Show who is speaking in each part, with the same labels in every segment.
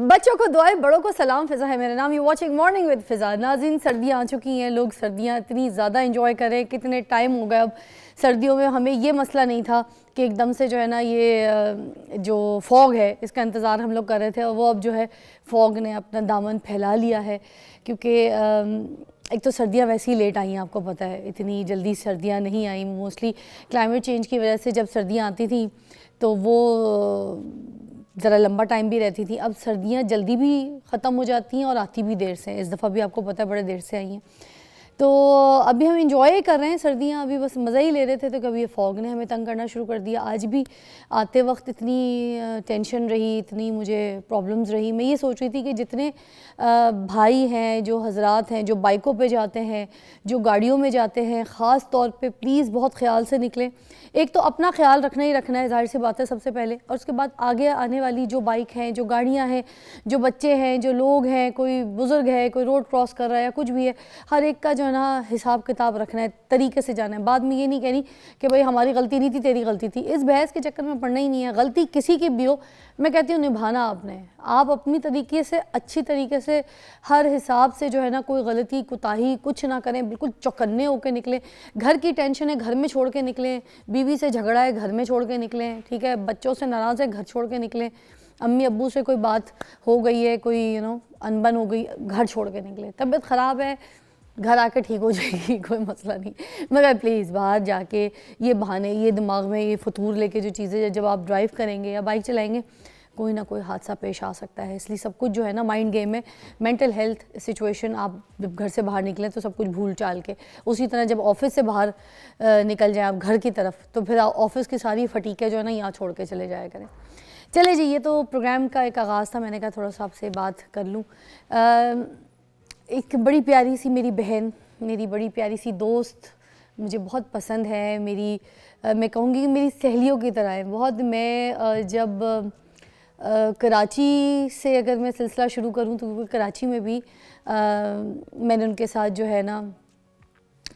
Speaker 1: بچوں کو دعائیں، بڑوں کو سلام. فضا ہے میرا نام. یو واچنگ مارننگ ود فضا. ناظرین، سردیاں آ چکی ہیں، لوگ سردیاں اتنی زیادہ انجوائے کر رہے ہیں. کتنے ٹائم ہو گیا اب سردیوں میں ہمیں یہ مسئلہ نہیں تھا کہ ایک دم سے جو ہے نا یہ جو فوگ ہے اس کا انتظار ہم لوگ کر رہے تھے، اور وہ اب جو ہے فوگ نے اپنا دامن پھیلا لیا ہے. کیونکہ ایک تو سردیاں ویسے ہی لیٹ آئی ہیں، آپ کو پتہ ہے اتنی جلدی سردیاں نہیں آئیں. موسٹلی کلائمیٹ چینج کی وجہ سے جب سردیاں آتی تھیں تو وہ ذرا لمبا ٹائم بھی رہتی تھی. اب سردیاں جلدی بھی ختم ہو جاتی ہیں اور آتی بھی دیر سے. اس دفعہ بھی آپ کو پتہ ہے بڑے دیر سے آئی ہیں. تو ابھی ہم انجوائے کر رہے ہیں سردیاں، ابھی بس مزہ ہی لے رہے تھے تو کبھی یہ فوگ نے ہمیں تنگ کرنا شروع کر دیا. آج بھی آتے وقت اتنی ٹینشن رہی، اتنی مجھے پرابلمز رہی. میں یہ سوچ رہی تھی کہ جتنے بھائی ہیں، جو حضرات ہیں جو بائکوں پہ جاتے ہیں، جو گاڑیوں میں جاتے ہیں، خاص طور پہ پلیز بہت خیال سے نکلیں. ایک تو اپنا خیال رکھنا ہی رکھنا ہے، ظاہر سی بات ہے سب سے پہلے، اور اس کے بعد آگے آنے والی جو بائک ہیں، جو گاڑیاں ہیں، جو بچے ہیں، جو لوگ ہیں، کوئی بزرگ ہے، کوئی روڈ کراس کر رہا ہے یا کچھ بھی ہے، ہر ایک کا جو ہے نا حساب کتاب رکھنا ہے، طریقے سے جانا ہے. بعد میں یہ نہیں کہنی کہ بھئی ہماری غلطی نہیں تھی تیری غلطی تھی. اس بحث کے چکر میں پڑنا ہی نہیں ہے. غلطی کسی کی بھی ہو، میں کہتی ہوں نبھانا آپ نے. آپ اپنی طریقے سے اچھی طریقے سے ہر حساب سے جو ہے نا کوئی غلطی کوتاہی کچھ نہ کریں، بالکل چوکنے ہو کے نکلیں. گھر کی ٹینشن ہے گھر میں چھوڑ کے نکلیں، بیوی سے جھگڑا ہے گھر میں چھوڑ کے نکلیں، ٹھیک ہے، بچوں سے ناراض ہے گھر چھوڑ کے نکلیں، امی ابو سے کوئی بات ہو گئی ہے، کوئی انبن ہو گئی، گھر چھوڑ کے نکلیں. طبیعت خراب ہے گھر آ کے ٹھیک ہو جائے گی، کوئی مسئلہ نہیں، مگر پلیز باہر جا کے یہ بہانے، یہ دماغ میں یہ فطور لے کے جو چیزیں جب آپ ڈرائیو کریں گے یا بائک چلائیں گے کوئی نہ کوئی حادثہ پیش آ سکتا ہے. اس لیے سب کچھ جو ہے نا مائنڈ گیم ہے. مینٹل ہیلتھ سچویشن، آپ جب گھر سے باہر نکلیں تو سب کچھ بھول چال کے، اسی طرح جب آفس سے باہر نکل جائیں آپ گھر کی طرف تو پھر آفس کی ساری فٹیکیں جو ہے نا یہاں چھوڑ کے چلے جایا کریں. چلے جی، یہ تو پروگرام کا ایک آغاز تھا، میں نے کہا تھوڑا سا آپ سے بات کر لوں. ایک بڑی پیاری سی میری بہن، میری بڑی پیاری سی دوست، مجھے بہت پسند ہے. میری میں کہوں گی کہ میری سہیلیوں کی طرح ہے بہت. میں جب کراچی سے اگر میں سلسلہ شروع کروں تو کراچی میں بھی میں نے ان کے ساتھ جو ہے نا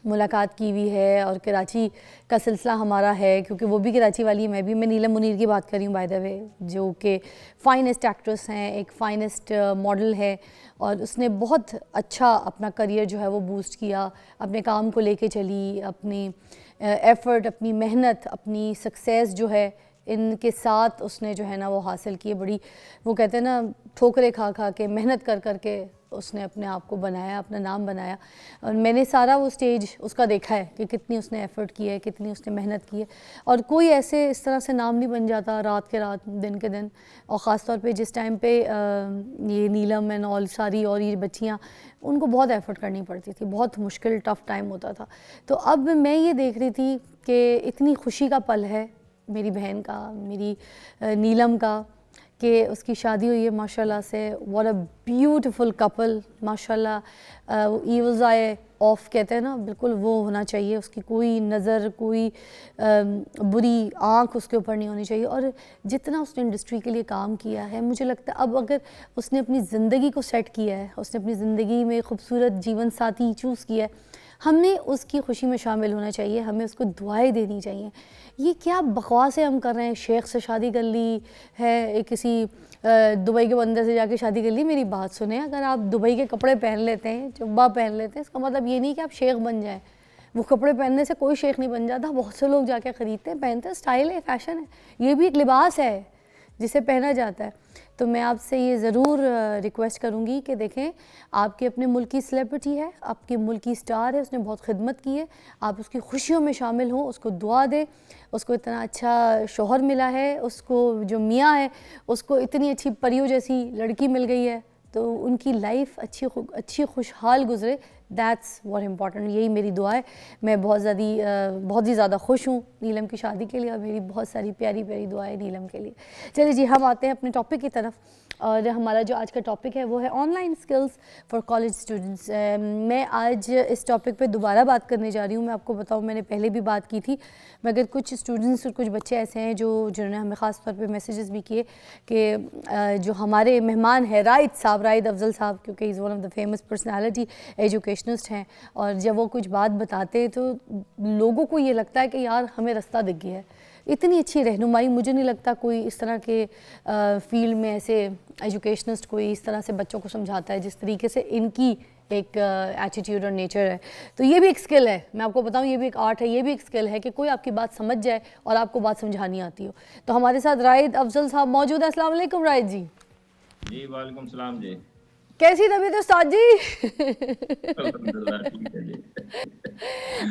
Speaker 1: ملاقات کی ہوئی ہے، اور کراچی کا سلسلہ ہمارا ہے کیونکہ وہ بھی کراچی والی ہے. میں نیلم منیر کی بات کر رہی ہوں بائی دا وے، جو کہ فائنسٹ ایکٹریس ہیں، ایک فائنسٹ ماڈل ہے، اور اس نے بہت اچھا اپنا کریئر جو ہے وہ بوسٹ کیا، اپنے کام کو لے کے چلی، اپنی ایفرٹ، اپنی محنت، اپنی سکسیس جو ہے ان کے ساتھ اس نے جو ہے نا وہ حاصل کی. بڑی وہ کہتے ہیں نا ٹھوکریں کھا کھا کے، محنت کر کر کے اس نے اپنے آپ کو بنایا، اپنا نام بنایا. اور میں نے سارا وہ سٹیج اس کا دیکھا ہے کہ کتنی اس نے ایفرٹ کی ہے، کتنی اس نے محنت کی ہے. اور کوئی ایسے اس طرح سے نام نہیں بن جاتا رات کے رات، دن کے دن. اور خاص طور پہ جس ٹائم پہ یہ نیلم اینڈ آل ساری اور یہ بچیاں، ان کو بہت ایفرٹ کرنی پڑتی تھی، بہت مشکل ٹف ٹائم ہوتا تھا. تو اب میں یہ دیکھ رہی تھی کہ اتنی خوشی کا پل ہے میری بہن کا، میری نیلم کا، کہ اس کی شادی ہوئی ہے ماشاءاللہ سے. واٹ اے بیوٹیفل کپل ماشاءاللہ. ایولز آئے آف کہتے ہیں نا، بالکل وہ ہونا چاہیے. اس کی کوئی نظر، کوئی بری آنکھ اس کے اوپر نہیں ہونی چاہیے. اور جتنا اس نے انڈسٹری کے لیے کام کیا ہے، مجھے لگتا ہے اب اگر اس نے اپنی زندگی کو سیٹ کیا ہے، اس نے اپنی زندگی میں خوبصورت جیون ساتھی چوز کیا ہے، ہم نے اس کی خوشی میں شامل ہونا چاہیے، ہمیں اس کو دعائیں دینی چاہیے. یہ کیا بکواسیں ہم کر رہے ہیں؟ شیخ سے شادی کر لی ہے، کسی دبئی کے بندے سے جا کے شادی کر لی. میری بات سنیں، اگر آپ دبئی کے کپڑے پہن لیتے ہیں، جبہ پہن لیتے ہیں، اس کا مطلب یہ نہیں کہ آپ شیخ بن جائیں. وہ کپڑے پہننے سے کوئی شیخ نہیں بن جاتا. بہت سے لوگ جا کے خریدتے ہیں، پہنتے ہیں، سٹائل ہے، فیشن ہے. یہ بھی ایک لباس ہے جسے پہنا جاتا ہے. تو میں آپ سے یہ ضرور ریکویسٹ کروں گی کہ دیکھیں، آپ کے اپنے ملک کی سیلیبریٹی ہے، آپ کے ملک کی سٹار ہے، اس نے بہت خدمت کی ہے، آپ اس کی خوشیوں میں شامل ہوں، اس کو دعا دیں. اس کو اتنا اچھا شوہر ملا ہے، اس کو جو میاں ہے اس کو اتنی اچھی پریوں جیسی لڑکی مل گئی ہے، تو ان کی لائف اچھی خوشحال گزرے. That's what important. یہی میری دعا ہے. میں بہت ہی زیادہ خوش ہوں نیلم کی شادی کے لیے، اور میری بہت ساری پیاری پیاری دعائیں نیلم کے لیے. چلیے جی، ہم آتے ہیں اپنے ٹاپک کی طرف، اور ہمارا جو آج کا ٹاپک ہے وہ ہے on line skills for college students. میں آج اس ٹاپک پہ دوبارہ بات کرنے جا رہی ہوں. میں آپ کو بتاؤں، میں نے پہلے بھی بات کی تھی، مگر کچھ اسٹوڈنٹس اور کچھ بچے ایسے ہیں جنہوں نے ہمیں خاص طور پہ میسیجز بھی کیے کہ جو ہمارے مہمان ہیں رائد افضل صاحب، کیونکہ is one of the famous personality, educationist ہیں، اور جب وہ کچھ بات بتاتے ہیں تو لوگوں کو یہ لگتا ہے کہ یار ہمیں رستہ دکھ گیا ہے. اتنی اچھی رہنمائی مجھے نہیں لگتا کوئی اس طرح کے فیلڈ میں ایسے ایجوکیشنسٹ کوئی اس طرح سے بچوں کو سمجھاتا ہے جس طریقے سے ان کی ایک ایٹیٹیوڈ اور نیچر ہے. تو یہ بھی ایک سکل ہے, میں آپ کو بتاؤں, یہ بھی ایک آرٹ ہے, یہ بھی ایک سکل ہے کہ کوئی آپ کی بات سمجھ جائے اور آپ کو بات سمجھانی آتی ہو. تو ہمارے ساتھ رائد افضل صاحب موجود ہیں. السلام علیکم رائد جی.
Speaker 2: جی وعلیکم السلام جی.
Speaker 1: کیسی طبیعت ہے استاد جی؟
Speaker 2: الحمدللہ ٹھیک ہے جی.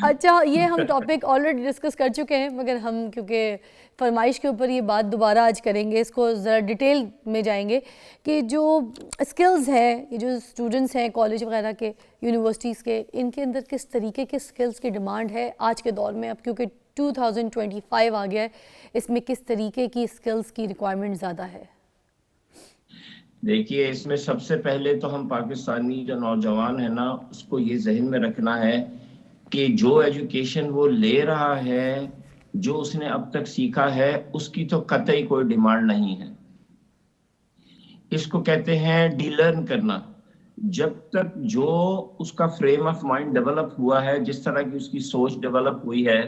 Speaker 1: اچھا, یہ ہم ٹاپک آلریڈی ڈسکس کر چکے ہیں, مگر ہم کیونکہ فرمائش کے اوپر یہ بات دوبارہ آج کریں گے, اس کو ذرا ڈیٹیل میں جائیں گے کہ جو اسکلز ہیں, یہ جو اسٹوڈنٹس ہیں کالج وغیرہ کے, یونیورسٹیز کے, ان کے اندر کس طریقے کے اسکلز کی ڈیمانڈ ہے آج کے دور میں. اب کیونکہ 2025 آ گیا ہے, اس میں کس طریقے کی اسکلز کی ریکوائرمنٹ زیادہ ہے؟
Speaker 2: دیکھیے, اس میں سب سے پہلے تو ہم پاکستانی جو نوجوان ہے نا, اس کو یہ ذہن میں رکھنا ہے کہ جو ایجوکیشن وہ لے رہا ہے, جو اس نے اب تک سیکھا ہے, اس کی تو قطعی کوئی ڈیمانڈ نہیں ہے. اس کو کہتے ہیں ڈی لرن کرنا. جب تک جو اس کا فریم آف مائنڈ ڈیولپ ہوا ہے, جس طرح کی اس کی سوچ ڈیولپ ہوئی ہے,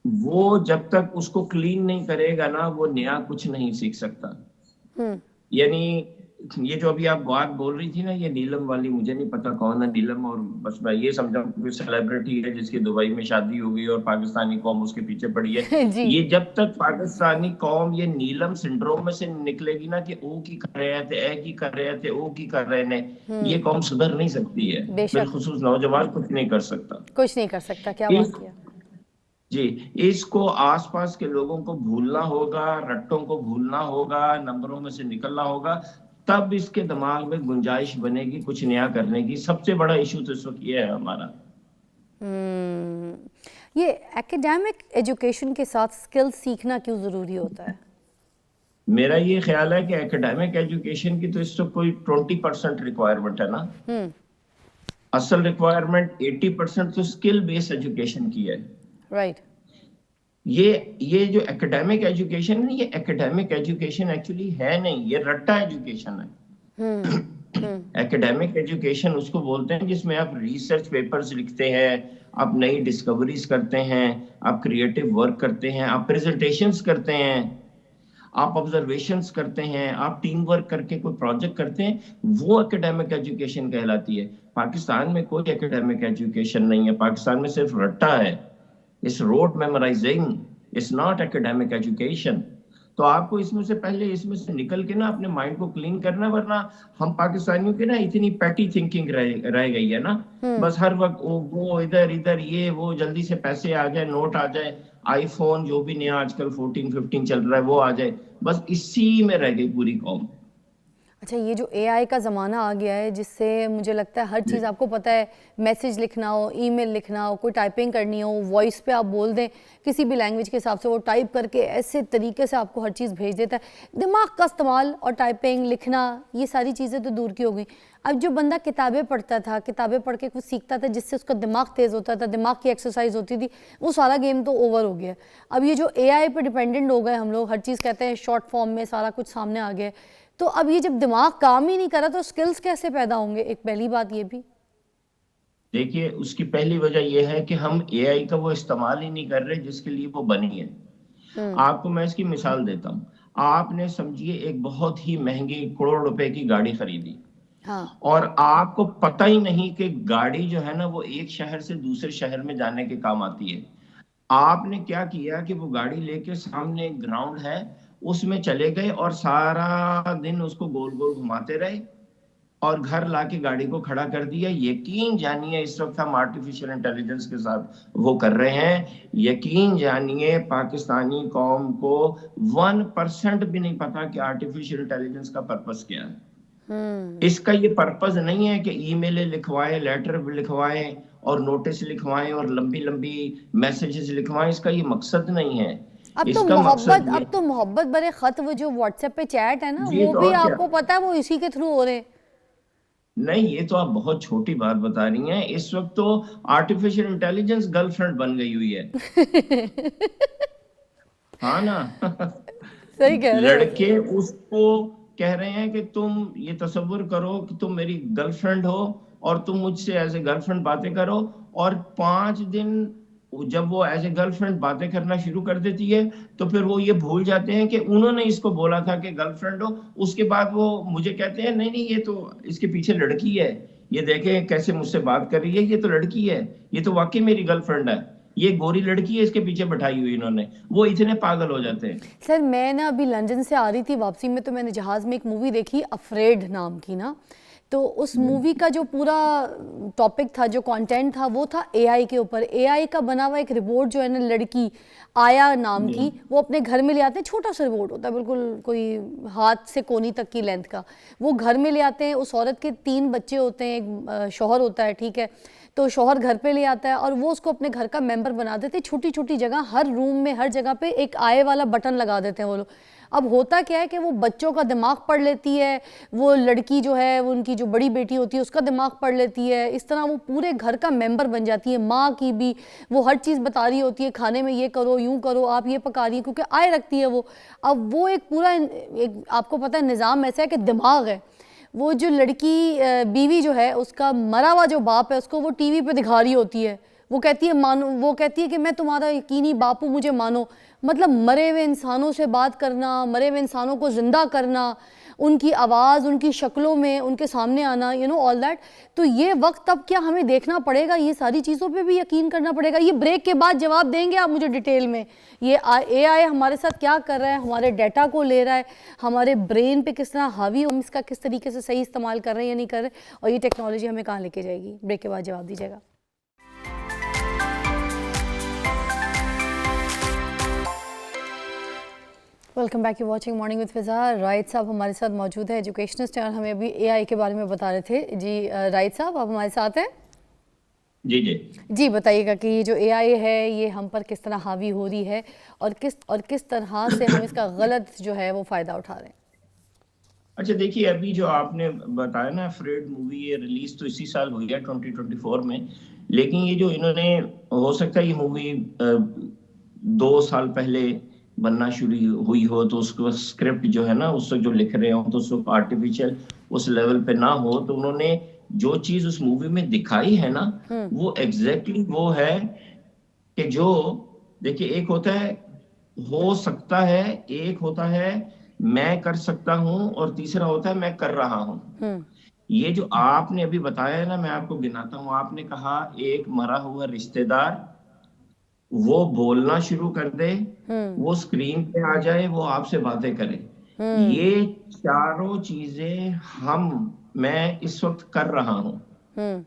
Speaker 2: وہ جب تک اس کو کلین نہیں کرے گا نا, وہ نیا کچھ نہیں سیکھ سکتا. یعنی یہ جو ابھی آپ بات بول رہی تھی نا, یہ نیلم والی, مجھے نہیں پتا کون ہے نیلم, اور بس میں یہ سمجھا کوئی سیلیبریٹی ہے جس کی دبئی میں شادی ہو گئی اور پاکستانی قوم اس کے پیچھے پڑی ہے. یہ جب تک پاکستانی قوم یہ نیلم سنڈروم میں سے نکلے گی نا کہ او کی کر رہے تھے, اے کی کر رہے تھے, او کی کر رہے نے, یہ قوم سدھر نہیں سکتی ہے. بالخصوص نوجوان کچھ نہیں کر سکتا,
Speaker 1: کچھ نہیں کر سکتا. کیا بات کیا
Speaker 2: جی. اس کو آس پاس کے لوگوں کو بھولنا ہوگا, رٹوں کو بھولنا ہوگا, نمبروں میں سے نکلنا ہوگا, تب اس کے دماغ میں گنجائش بنے گی کچھ نیا کرنے کی. سب سے بڑا ایشو تو اس وقت یہ ہے ہمارا.
Speaker 1: یہ ایکیڈیمک ایجوکیشن کے ساتھ اسکل سیکھنا کیوں ضروری ہوتا ہے؟
Speaker 2: میرا یہ خیال ہے کہ ایکیڈیمک ایجوکیشن کی تو اس وقت کوئی 20% ریکوائرمنٹ ہے نا. اصل ریکوائرمنٹ 80% تو اسکل بیس ایجوکیشن کی ہے.
Speaker 1: رائٹ.
Speaker 2: یہ جو ایکیڈیمک ایجوکیشن ہے, یہ ایکیڈیمک ایجوکیشن ایکچولی ہے نہیں, یہ رٹا ایجوکیشن ہے. ایکیڈیمک ایجوکیشن اس کو بولتے ہیں جس میں آپ ریسرچ پیپرز لکھتے ہیں, آپ نئی ڈسکوریز کرتے ہیں, آپ کریٹو ورک کرتے ہیں, آپ پریزنٹیشنز کرتے ہیں, آپ آبزرویشنز کرتے ہیں, آپ ٹیم ورک کر کے کوئی پروجیکٹ کرتے ہیں, وہ ایکیڈیمک ایجوکیشن کہلاتی ہے. پاکستان میں کوئی ایکیڈیمک ایجوکیشن نہیں ہے, پاکستان میں صرف رٹا ہے. It's rote memorizing, it's not academic education. تو آپ کو اس میں سے پہلے اس میں سے نکل کے نا اپنے مائنڈ کو کلین کرنا, ورنہ ہم پاکستانیوں کے نا اتنی پیٹی تھنکنگ رہ گئی ہے نا. بس ہر وقت وہ ادھر یہ, وہ جلدی سے پیسے آ جائے, نوٹ آ جائے, آئی فون جو بھی نیا آج کل 14-15 چل رہا ہے وہ آ جائے, بس اسی میں رہ گئی پوری قوم.
Speaker 1: اچھا, یہ جو اے آئی کا زمانہ آ گیا ہے جس سے مجھے لگتا ہے ہر چیز آپ کو پتہ ہے, میسیج لکھنا ہو, ای میل لکھنا ہو, کوئی ٹائپنگ کرنی ہو, وائس پہ آپ بول دیں کسی بھی لینگویج کے حساب سے, وہ ٹائپ کر کے ایسے طریقے سے آپ کو ہر چیز بھیج دیتا ہے. دماغ کا استعمال اور ٹائپنگ, لکھنا, یہ ساری چیزیں تو دور کی ہو گئیں. اب جو بندہ کتابیں پڑھتا تھا, کتابیں پڑھ کے کچھ سیکھتا تھا جس سے اس کا دماغ تیز ہوتا تھا, دماغ کی ایکسرسائز ہوتی تھی, وہ سارا گیم تو اوور ہو گیا. اب یہ جو اے آئی پہ ڈیپینڈنٹ ہو گئے ہم لوگ, ہر چیز کہتے ہیں شارٹ فارم میں سارا کچھ سامنے آ گیا ہے, تو اب یہ جب دماغ کام ہی نہیں کرا تو سکلز کیسے پیدا ہوں گے؟ ایک پہلی بات یہ بھی.
Speaker 2: دیکھیے, اس کی پہلی وجہ یہ ہے کہ ہم اے آئی کا وہ استعمال ہی نہیں کر رہے جس کے لیے وہ بنی ہے. آپ کو میں اس کی مثال دیتا ہوں. آپ نے سمجھیے ایک بہت ہی مہنگی کروڑ روپے کی گاڑی خریدی, اور آپ کو پتہ ہی نہیں کہ گاڑی جو ہے نا وہ ایک شہر سے دوسرے شہر میں جانے کے کام آتی ہے. آپ نے کیا کیا کہ وہ گاڑی لے کے سامنے ایک گراؤنڈ ہے اس میں چلے گئے اور سارا دن اس کو گول گول گھماتے رہے, اور گھر لا کے گاڑی کو کھڑا کر دیا. یقین جانیے اس وقت ہم آرٹیفیشل انٹیلیجنس کے ساتھ وہ کر رہے ہیں. یقین جانیے پاکستانی قوم کو 1% بھی نہیں پتا کہ آرٹیفیشل انٹیلیجنس کا پرپس کیا ہے. اس کا یہ پرپس نہیں ہے کہ ای میلیں لکھوائیں, لیٹر لکھوائیں اور نوٹس لکھوائیں اور لمبی لمبی میسیجز لکھوائیں. اس کا یہ مقصد نہیں ہے.
Speaker 1: اب تو محبت برے خط, وہ جو واٹس ایپ پہ چیٹ ہے نا, وہ بھی آپ کو پتا ہے وہ اسی کے تھرو ہو رہے ہیں.
Speaker 2: نہیں, یہ تو آپ بہت چھوٹی بات بتا رہی ہیں. اس وقت تو آرٹیفیشل انٹیلیجنس گرل فرینڈ بن گئی ہوئی ہے. ہاں نا.
Speaker 1: صحیح کہہ رہے ہیں.
Speaker 2: لڑکے اس کو کہہ رہے ہیں کہ تم یہ تصور کرو کہ تم میری گرل فرینڈ ہو اور تم مجھ سے ایز اے گرل فرینڈ باتیں کرو, اور 5 دن جب وہ ایز اے گرل فرینڈ باتیں کرنا شروع کر دیتی ہے تو پھر وہ یہ بھول جاتے ہیں کہ انہوں نے اس کو بولا تھا کہ گرل فرینڈ ہو. اس کے بعد وہ مجھے کہتے ہیں نہیں نہیں یہ تو اس کے پیچھے لڑکی ہے, یہ دیکھیں کیسے مجھ سے بات کر رہی ہے, یہ تو لڑکی ہے, یہ تو واقعی میری گرل فرینڈ ہے, یہ گوری لڑکی ہے اس کے پیچھے بٹھائی ہوئی انہوں نے. وہ اتنے پاگل ہو جاتے ہیں.
Speaker 1: سر میں نا ابھی لندن سے آ رہی تھی واپسی میں, تو میں نے جہاز میں ایک مووی دیکھی افریڈ نام کی نا, تو اس مووی کا جو پورا ٹاپک تھا, جو کانٹینٹ تھا, وہ تھا اے آئی کے اوپر. اے آئی کا بنا ہوا ایک رپورٹ جو ہے نا لڑکی آیا نام کی, وہ اپنے گھر میں لے آتے ہیں, چھوٹا سا رپورٹ ہوتا ہے بالکل کوئی ہاتھ سے کونی تک کی لینتھ کا, وہ گھر میں لے آتے ہیں. اس عورت کے 3 بچے ہوتے ہیں, ایک شوہر ہوتا ہے, ٹھیک ہے, تو شوہر گھر پہ لے آتا ہے اور وہ اس کو اپنے گھر کا ممبر بنا دیتے ہیں. چھوٹی چھوٹی جگہ, ہر روم میں ہر جگہ پہ ایک آئے والا بٹن لگا دیتے ہیں وہ لوگ. اب ہوتا کیا ہے کہ وہ بچوں کا دماغ پڑھ لیتی ہے, وہ لڑکی جو ہے وہ ان کی جو بڑی بیٹی ہوتی ہے اس کا دماغ پڑھ لیتی ہے, اس طرح وہ پورے گھر کا ممبر بن جاتی ہے. ماں کی بھی وہ ہر چیز بتا رہی ہوتی ہے, کھانے میں یہ کرو, یوں کرو, آپ یہ پکا رہی ہیں, کیونکہ آئے رکھتی ہے وہ. اب وہ ایک پورا آپ کو پتہ ہے نظام ایسا ہے کہ دماغ ہے. وہ جو لڑکی بیوی جو ہے اس کا مرا ہوا جو باپ ہے اس کو وہ ٹی وی پہ دکھا رہی ہوتی ہے, وہ کہتی ہے مانو, وہ کہتی ہے کہ میں تمہارا یقینی باپ ہوں, مجھے مانو. مطلب مرے ہوئے انسانوں سے بات کرنا, مرے ہوئے انسانوں کو زندہ کرنا, ان کی آواز, ان کی شکلوں میں ان کے سامنے آنا, آل دیٹ. تو یہ وقت اب کیا ہمیں دیکھنا پڑے گا, یہ ساری چیزوں پہ بھی یقین کرنا پڑے گا. یہ بریک کے بعد جواب دیں گے آپ مجھے ڈیٹیل میں, یہ اے آئی ہمارے ساتھ کیا کر رہا ہے, ہمارے ڈیٹا کو لے رہا ہے, ہمارے برین پہ کس طرح حاوی, ہم اس کا کس طریقے سے صحیح استعمال کر رہے ہیں یا نہیں کر رہے, اور یہ ٹیکنالوجی ہمیں کہاں لے کے جائے گی. بریک کے بعد جواب دیجیے گا. Welcome back, you watching Morning with Fiza. Raid صاحب ہمارے ساتھ موجود ہے, ایجوکیشنسٹ ہیں, اور ہمیں ابھی اے آئی کے بارے میں بتا رہے تھے. جی رائد صاحب آپ ہمارے ساتھ ہیں؟
Speaker 2: جی جی
Speaker 1: جی بتائیے گا کہ یہ جو اے آئی ہے یہ ہم پر کس طرح حاوی ہو رہی ہے, اور کس طرح سے ہم اس کا غلط جو ہے وہ فائدہ اٹھا رہے ہیں.
Speaker 2: اچھا دیکھیے, ابھی جو آپ نے بتایا نا افریڈ مووی, یہ ریلیز تو اسی سال ہوئی ہے 2024 میں, لیکن یہ جو انہوں نے, ہو سکتا ہے یہ مووی 2 سال پہلے بننا شروع ہوئی ہو, تو اس کو اسکرپٹ جو ہے نا اس وقت جو لکھ رہے ہوں تو اس وقت آرٹیفیشل اس لیول پہ نہ ہو, تو انہوں نے جو چیز اس مووی میں دکھائی ہے نا وہ ایگزیکٹلی وہ ہے کہ جو دیکھیے, ایک ہوتا ہے ہو سکتا ہے, ایک ہوتا ہے میں کر سکتا ہوں, اور تیسرا ہوتا ہے میں کر رہا ہوں. یہ جو آپ نے ابھی بتایا ہے نا, میں آپ کو گناتا ہوں. آپ نے کہا ایک مرا ہوا رشتہ دار وہ بولنا شروع کر دے, وہ سکرین پہ آ جائے, وہ آپ سے باتیں کرے. یہ چاروں چیزیں میں اس وقت کر رہا ہوں.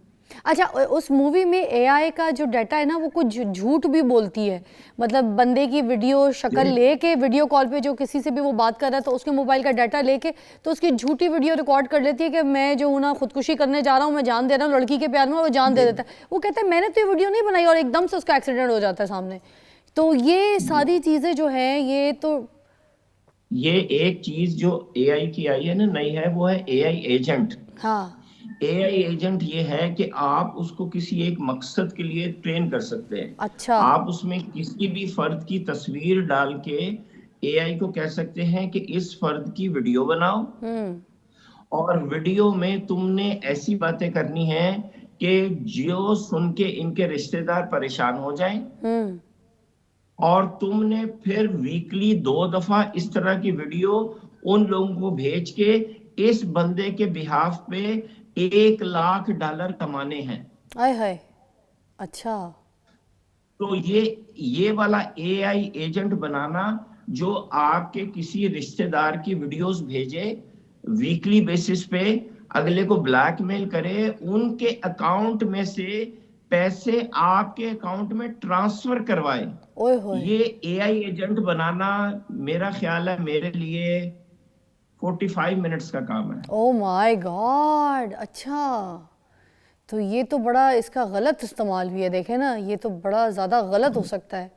Speaker 1: اچھا, اس مووی میں اے آئی کا جو ڈیٹا ہے نا وہ کچھ جھوٹ بھی بولتی ہے, مطلب بندے کی ویڈیو شکل لے کے ویڈیو کال پہ جو کسی سے بھی وہ بات کر رہا ہے تو اس کے موبائل کا ڈیٹا لے کے تو اس کی جھوٹی ویڈیو ریکارڈ کر لیتی ہے کہ میں جو ہوں نا خودکشی کرنے جا رہا ہوں, میں جان دے رہا ہوں لڑکی کے پیار میں, وہ جان دے دیتا ہے. وہ کہتا ہے میں نے تو یہ ویڈیو نہیں بنائی, اور ایک دم سے اس کا ایکسیڈنٹ ہو جاتا ہے سامنے. تو یہ ساری چیزیں جو ہیں
Speaker 2: یہ ایک چیز جو اے آئی کی آئی ہے نا نئی ہے, وہ ہے اے آئی ایجنٹ.
Speaker 1: ہاں,
Speaker 2: اے آئی ایجنٹ یہ ہے کہ آپ اس کو کسی ایک مقصد کے لیے ٹرین کر سکتے ہیں.
Speaker 1: اچھا,
Speaker 2: آپ اس میں کسی بھی فرد کی تصویر ڈال کے اے آئی کو کہہ سکتے ہیں کہ اس فرد کی ویڈیو بناؤ, اور ویڈیو میں تم نے ایسی باتیں کرنی ہیں کہ جو سن کے ان کے رشتہ دار پریشان ہو جائیں, اور تم نے پھر ویکلی 2 دفعہ اس طرح کی ویڈیو ان لوگوں کو بھیج کے اس بندے کے بہاف پہ $1,00,000 کمانے ہیں.
Speaker 1: اچھا,
Speaker 2: تو یہ والا اے آئی ایجنٹ بنانا جو آپ کے کسی رشتہ دار کی ویڈیوز بھیجے ویکلی بیسس پہ, اگلے کو بلیک میل کرے, ان کے اکاؤنٹ میں سے پیسے آپ کے اکاؤنٹ میں ٹرانسفر کروائے. یہ اے آئی ایجنٹ بنانا میرا خیال ہے میرے لیے 45 منٹس کا کام ہے.
Speaker 1: او مائی گاڈ. اچھا, تو یہ تو بڑا اس کا غلط استعمال بھی ہے, دیکھیں نا, یہ تو بڑا زیادہ غلط ہو سکتا ہے.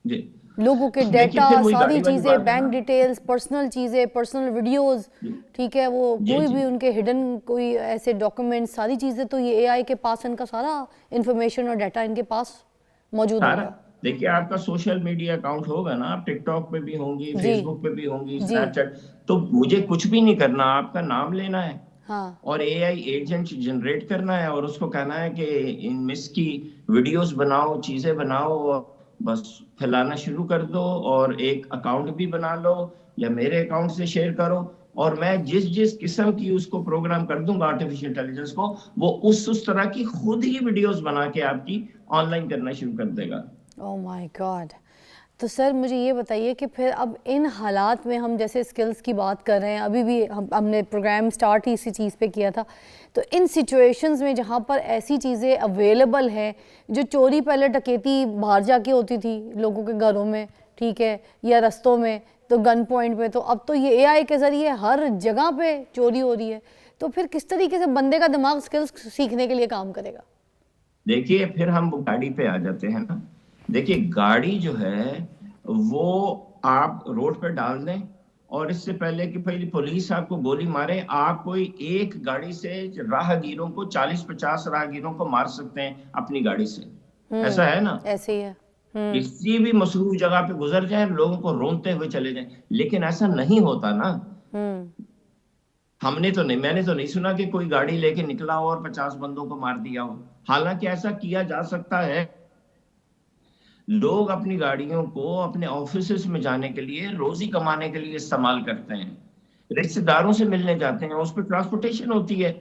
Speaker 2: جی,
Speaker 1: لوگوں کے ڈیٹا, ساری چیزیں, بینک ڈیٹیلز, پرسنل چیزیں, پرسنل ویڈیوز, ٹھیک ہے, وہ کوئی بھی ان کے ہڈن کوئی ایسے ڈاکومنٹ, ساری چیزیں تو یہ اے آئی کے پاس ان کا سارا انفارمیشن اور ڈیٹا ان کے پاس موجود ہوگا.
Speaker 2: دیکھیے, آپ کا سوشل میڈیا اکاؤنٹ ہوگا نا, آپ ٹک ٹاک پہ بھی ہوں گی, فیس بک پہ بھی ہوں گی, اسنیپ چیٹ, تو مجھے کچھ بھی نہیں کرنا, آپ کا نام لینا ہے,
Speaker 1: ہاں
Speaker 2: اور اے آئی ایجنٹ جنریٹ کرنا ہے اور اس کو کہنا ہے کہ ان مس کی ویڈیوز بناؤ، چیزیں بناؤ، اور بس پھیلانا شروع کر دو، اور ایک اکاؤنٹ بھی بنا لو یا میرے اکاؤنٹ سے شیئر کرو، اور میں جس قسم کی اس کو پروگرام کر دوں گا آرٹیفیشل انٹیلیجنس کو، وہ اس طرح کی خود ہی ویڈیوز بنا کے آپ کی آن لائن کرنا شروع کر دے گا.
Speaker 1: او مائی گاڈ. تو سر مجھے یہ بتائیے کہ پھر اب ان حالات میں ہم جیسے اسکلس کی بات کر رہے ہیں، ابھی بھی ہم نے پروگرام سٹارٹ ہی اسی چیز پہ کیا تھا، تو ان سچویشنز میں جہاں پر ایسی چیزیں اویلیبل ہیں جو چوری پہلے ڈکیتی باہر جا کے ہوتی تھی لوگوں کے گھروں میں، ٹھیک ہے، یا رستوں میں، تو گن پوائنٹ پہ، تو اب تو یہ اے آئی کے ذریعے ہر جگہ پہ چوری ہو رہی ہے، تو پھر کس طریقے سے بندے کا دماغ اسکلس سیکھنے کے لیے کام کرے گا؟
Speaker 2: دیکھیے پھر ہم گاڑی پہ آ جاتے ہیں نا. دیکھیے گاڑی جو ہے وہ آپ روڈ پہ ڈال دیں، اور اس سے پہلے کہ پہلی پولیس آپ کو گولی مارے، آپ کوئی ایک گاڑی سے راہ گیروں کو 40-50 راہ گیروں کو مار سکتے ہیں اپنی گاڑی سے. ایسا ہے نا؟
Speaker 1: ایسے ہی ہے.
Speaker 2: کسی بھی مصروف جگہ پہ گزر جائیں، لوگوں کو رونتے ہوئے چلے جائیں، لیکن ایسا نہیں ہوتا نا. میں نے تو نہیں سنا کہ کوئی گاڑی لے کے نکلا ہو اور 50 بندوں کو مار دیا ہو. حالانکہ ایسا کیا جا سکتا ہے. لوگ اپنی گاڑیوں کو اپنے آفیسز میں جانے کے لیے، روزی کمانے کے لیے استعمال کرتے ہیں، رشتہ داروں سے ملنے جاتے ہیں، اس پہ ٹرانسپورٹیشن ہوتی ہے.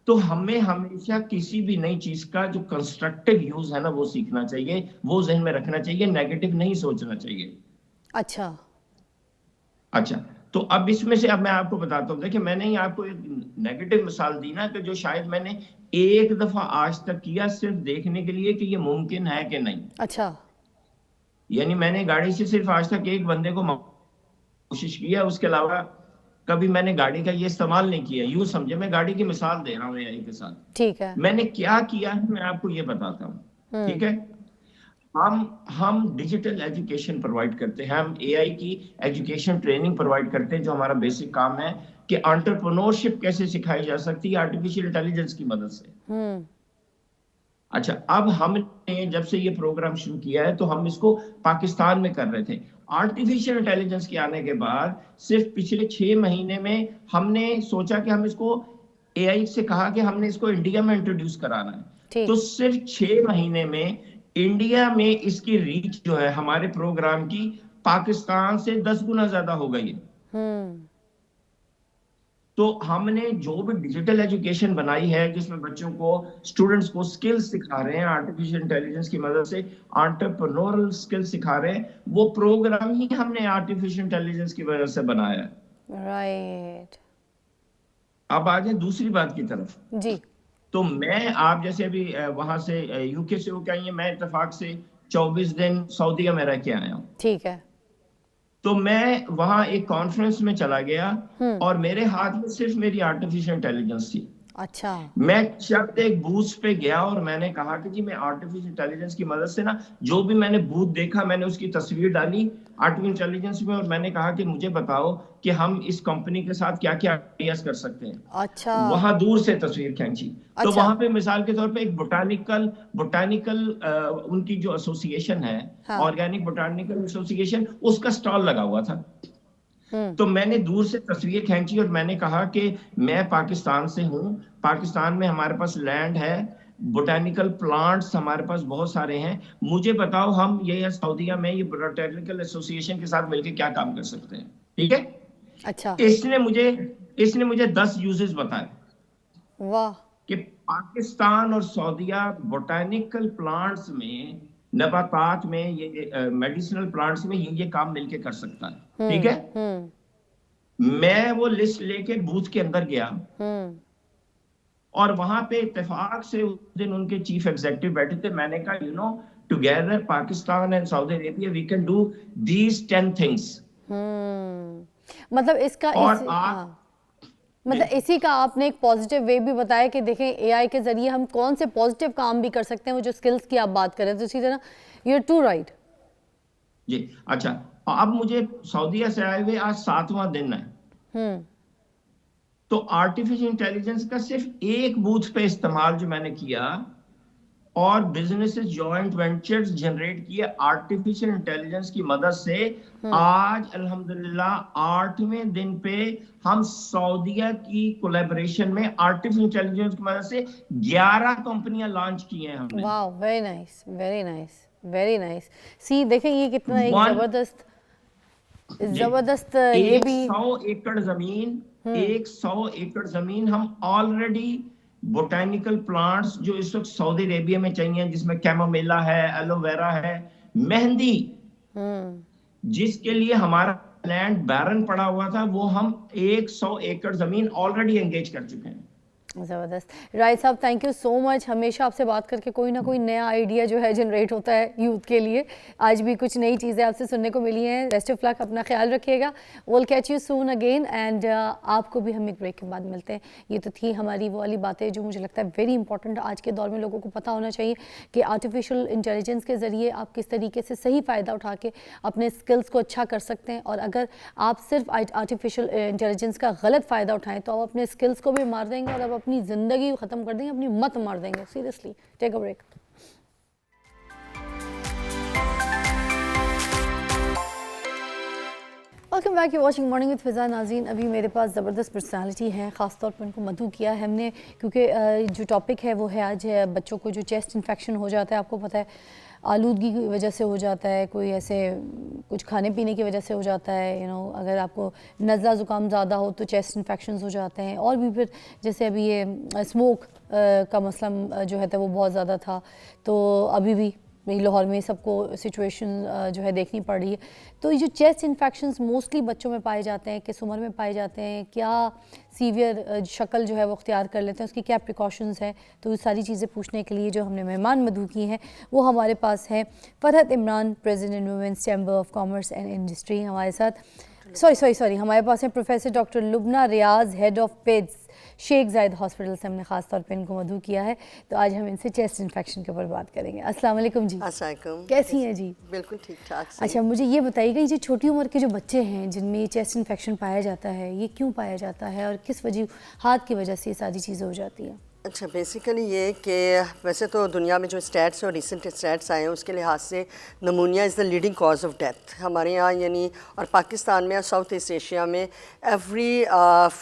Speaker 2: تو ہمیں ہمیشہ کسی بھی نئی چیز کا جو کنسٹرکٹیو یوز ہے نا وہ سیکھنا چاہیے، وہ ذہن میں رکھنا چاہیے، نیگیٹو نہیں سوچنا چاہیے. اچھا تو اب اس میں سے اب میں آپ کو بتاتا ہوں. دیکھیں میں نے آپ کو ایک نیگیٹو مثال دی نا، کہ جو شاید میں نے ایک دفعہ آج تک کیا، صرف دیکھنے کے لیے کہ یہ ممکن ہے کہ نہیں.
Speaker 1: اچھا.
Speaker 2: یعنی میں نے گاڑی سے صرف آج تک ایک بندے کو کوشش کیا، اس کے علاوہ کبھی میں نے گاڑی کا یہ استعمال نہیں کیا. یوں سمجھے میں گاڑی کی مثال دے رہا ہوں اے آئی کے ساتھ.
Speaker 1: ٹھیک ہے.
Speaker 2: میں نے کیا ہے میں آپ کو یہ بتاتا ہوں. ٹھیک ہے. ہم ڈیجیٹل ایجوکیشن پرووائڈ کرتے ہیں، ہم اے آئی کی ایجوکیشن ٹریننگ پرووائڈ کرتے ہیں، جو ہمارا بیسک کام ہے کہ انٹرپرنورشپ کیسے سکھائی جا سکتی ہے آرٹیفیشل انٹیلیجنس کی مدد سے. اچھا اب ہم نے جب سے یہ پروگرام شروع کیا ہے تو ہم اس کو پاکستان میں کر رہے تھے. آرٹیفیشل انٹیلیجنس کے آنے کے بعد صرف پچھلے 6 مہینے میں ہم نے سوچا کہ ہم اس کو اے آئی سے کہا کہ ہم نے اس کو انڈیا میں انٹروڈیوس کرانا ہے. تو صرف 6 مہینے میں انڈیا میں اس کی ریچ جو ہے ہمارے پروگرام کی پاکستان سے 10 گنا زیادہ ہو گئی ہے. تو ہم نے جو بھی ڈیجیٹل ایجوکیشن بنائی ہے، جس میں بچوں کو، اسٹوڈنٹس کو سکلز سکھا رہے ہیں آرٹیفیشل انٹیلیجنس کی مدد سے، انٹرپرنورل سکلز سکھا رہے ہیں، وہ پروگرام ہی ہم نے آرٹیفیشل انٹیلیجنس کی وجہ سے بنایا ہے.
Speaker 1: رائٹ.
Speaker 2: اب آ جائیں دوسری بات کی طرف.
Speaker 1: جی.
Speaker 2: تو میں آپ جیسے ابھی وہاں سے یو کے سے ہو کے آئی ہیں، میں اتفاق سے 24 دن سعودیہ میں رہ کے آیا ہوں.
Speaker 1: ٹھیک ہے.
Speaker 2: تو میں وہاں ایک کانفرنس میں چلا گیا اور میرے ہاتھ میں صرف میری آرٹیفیشل انٹیلیجنس تھی.
Speaker 1: اچھا. میں
Speaker 2: چک ایک بوتھ پہ گیا اور میں نے کہا کہ جی میں آرٹیفیشل انٹیلیجنس کی مدد سے نا جو بھی میں نے بوتھ دیکھا میں نے اس کی تصویر ڈالی آرٹیفیشل انٹیلیجنس میں، اور میں نے کہا کہ مجھے بتاؤ کہ ہم اس کمپنی کے ساتھ کیا کیا آئیڈیاز کر سکتے ہیں.
Speaker 1: اچھا.
Speaker 2: وہاں دور سے تصویر کھینچی. تو وہاں پہ مثال کے طور پہ ایک بوٹانیکل ان کی جو ایسوسی ایشن ہے، آرگینک بوٹانیکل ایسوسی ایشن، اس کا سٹال لگا ہوا تھا. تو میں نے دور سے تصویر کھینچی اور میں نے کہا کہ میں پاکستان سے ہوں، پاکستان میں ہمارے پاس لینڈ ہے، بوٹینیکل پلانٹس ہمارے پاس بہت سارے ہیں، مجھے بتاؤ ہم یہ سعودیہ میں یہ بوٹینیکل ایسوسی ایشن کے ساتھ مل کے کیا کام کر سکتے ہیں. ٹھیک ہے.
Speaker 1: اچھا.
Speaker 2: اس نے مجھے 10 یوزز بتائے.
Speaker 1: واہ. کہ
Speaker 2: پاکستان اور سعودیہ بوٹینیکل پلانٹس میں، نباتات میں، یہ میڈیسنل پلانٹس میں یہ کام مل کے کر سکتا ہے. ٹھیک ہے. میں وہ لسٹ لے کے بوتھ کے اندر گیا اور وہاں پہ اتفاق سے اس دن ان کے چیف ایگزیکٹو بیٹھے تھے. میں نے کہا together Pakistan and Saudi Arabia we can do these 10 things.
Speaker 1: مطلب اس کا مطلب اسی کا آپ نے ایک پازیٹیو وے بھی بتایا کہ دیکھیں اے آئی کے ذریعے ہم کون سے پازیٹیو کام بھی کر سکتے ہیں، وہ جو اسکلز کی آپ بات کریں. تو اسی طرح یو آر ٹو رائٹ.
Speaker 2: جی. اچھا اب مجھے سعودیہ سے آئے ہوئے آج 7واں دن ہے. تو آرٹیفیشل انٹیلیجنس کا صرف ایک بوتھ پہ استعمال جو میں نے کیا اور بزنسز جوائنٹ وینچرز جنریٹ کیے آرٹیفیشل انٹیلیجنس کی مدد سے. آج الحمدللہ 8ویں دن پہ ہم سعودیہ کی کولیبریشن میں آرٹیفیشل انٹیلیجنس کی مدد سے 11 کمپنیاں لانچ کی ہیں ہم نے.
Speaker 1: Wow, very nice, very nice, very nice. سی دیکھیں یہ کتنا ایک زبردست یہ بھی
Speaker 2: 100 ایکڑ زمین ہم آلریڈی بوٹینیکل پلانٹس جو اس وقت سعودی عربیہ میں چاہیے، جس میں کیمومیلا ہے، ایلو ویرا ہے، مہندی، جس کے لیے ہمارا لینڈ بیرن پڑا ہوا تھا، وہ ہم 100 ایکڑ زمین آلریڈی انگیج کر چکے ہیں.
Speaker 1: زبردست. رائے صاحب تھینک یو سو مچ. ہمیشہ آپ سے بات کر کے کوئی نہ کوئی نیا آئیڈیا جو ہے جنریٹ ہوتا ہے یوتھ کے لیے. آج بھی کچھ نئی چیزیں آپ سے سننے کو ملی ہیں. بیسٹ آف لک، اپنا خیال رکھیے گا. Will catch you soon again and آپ کو بھی ہم ایک بریک کے بعد ملتے ہیں. یہ تو تھی ہماری وہ والی باتیں جو مجھے لگتا ہے ویری امپورٹنٹ آج کے دور میں لوگوں کو پتہ ہونا چاہیے کہ آرٹیفیشل انٹیلیجنس کے ذریعے آپ کس طریقے سے صحیح فائدہ اٹھا کے اپنے اسکلس کو اچھا کر سکتے ہیں. اور اگر آپ صرف آرٹیفیشل انٹیلیجنس کا غلط فائدہ اٹھائیں تو آپ اپنے اسکلس کو بھی مار دیں گے اور آپ اپنی زندگی ختم کر دیں گے، اپنی مت مار دیں گے. Seriously take a break. Welcome back, you watching Morning with Fiza. ناظرین ابھی میرے پاس زبردست پرسنالٹی ہے، خاص طور پر ان کو مدعو کیا ہے ہم نے کیونکہ جو ٹاپک ہے وہ ہے آج بچوں کو جو چیسٹ انفیکشن ہو جاتا ہے. آپ کو پتہ ہے آلودگی کی وجہ سے ہو جاتا ہے، کوئی ایسے کچھ کھانے پینے کی وجہ سے ہو جاتا ہے، اگر آپ کو نزلہ زکام زیادہ ہو تو چیسٹ انفیکشنز ہو جاتے ہیں. اور بھی پھر جیسے ابھی یہ اسموک کا مسئلہ جو ہے وہ بہت زیادہ تھا، تو ابھی بھی لاہور میں سب کو سچویشن جو ہے دیکھنی پڑ رہی ہے. تو یہ جو چیسٹ انفیکشنز موسٹلی بچوں میں پائے جاتے ہیں، کس عمر میں پائے جاتے ہیں، کیا سیویئر شکل جو ہے وہ اختیار کر لیتے ہیں، اس کی کیا پریکاشنز ہیں، تو یہ ساری چیزیں پوچھنے کے لیے جو ہم نے مہمان مدعو کی ہیں وہ ہمارے پاس ہیں Farhat Imran, president women's chamber of commerce and industry ہمارے ساتھ. سوری ہمارے پاس ہیں professor doctor Lubna Riaz, head of peds Sheikh Zayed hospital سے. ہم نے خاص طور پہ ان کو مدعو کیا ہے، تو آج ہم ان سے چیسٹ انفیکشن کے اوپر بات کریں گے. السلام علیکم جی.
Speaker 3: السلام علیکم.
Speaker 1: کیسی ہیں جی؟
Speaker 3: بالکل ٹھیک ٹھاک.
Speaker 1: اچھا مجھے یہ بتائیے گا یہ جو چھوٹی عمر کے جو بچے ہیں جن میں یہ چیسٹ انفیکشن پایا جاتا ہے، یہ کیوں پایا جاتا ہے اور کس وجوہات کی وجہ سے یہ ساری چیزیں ہو جاتی ہیں؟
Speaker 3: اچھا بیسیکلی یہ کہ ویسے تو دنیا میں جو اسٹیٹس اور ریسنٹ اسٹیٹس آئے ہیں اس کے لحاظ سے pneumonia is the leading cause of death ہمارے یہاں، یعنی اور پاکستان میں اور ساؤتھ ایسٹ ایشیا میں ایوری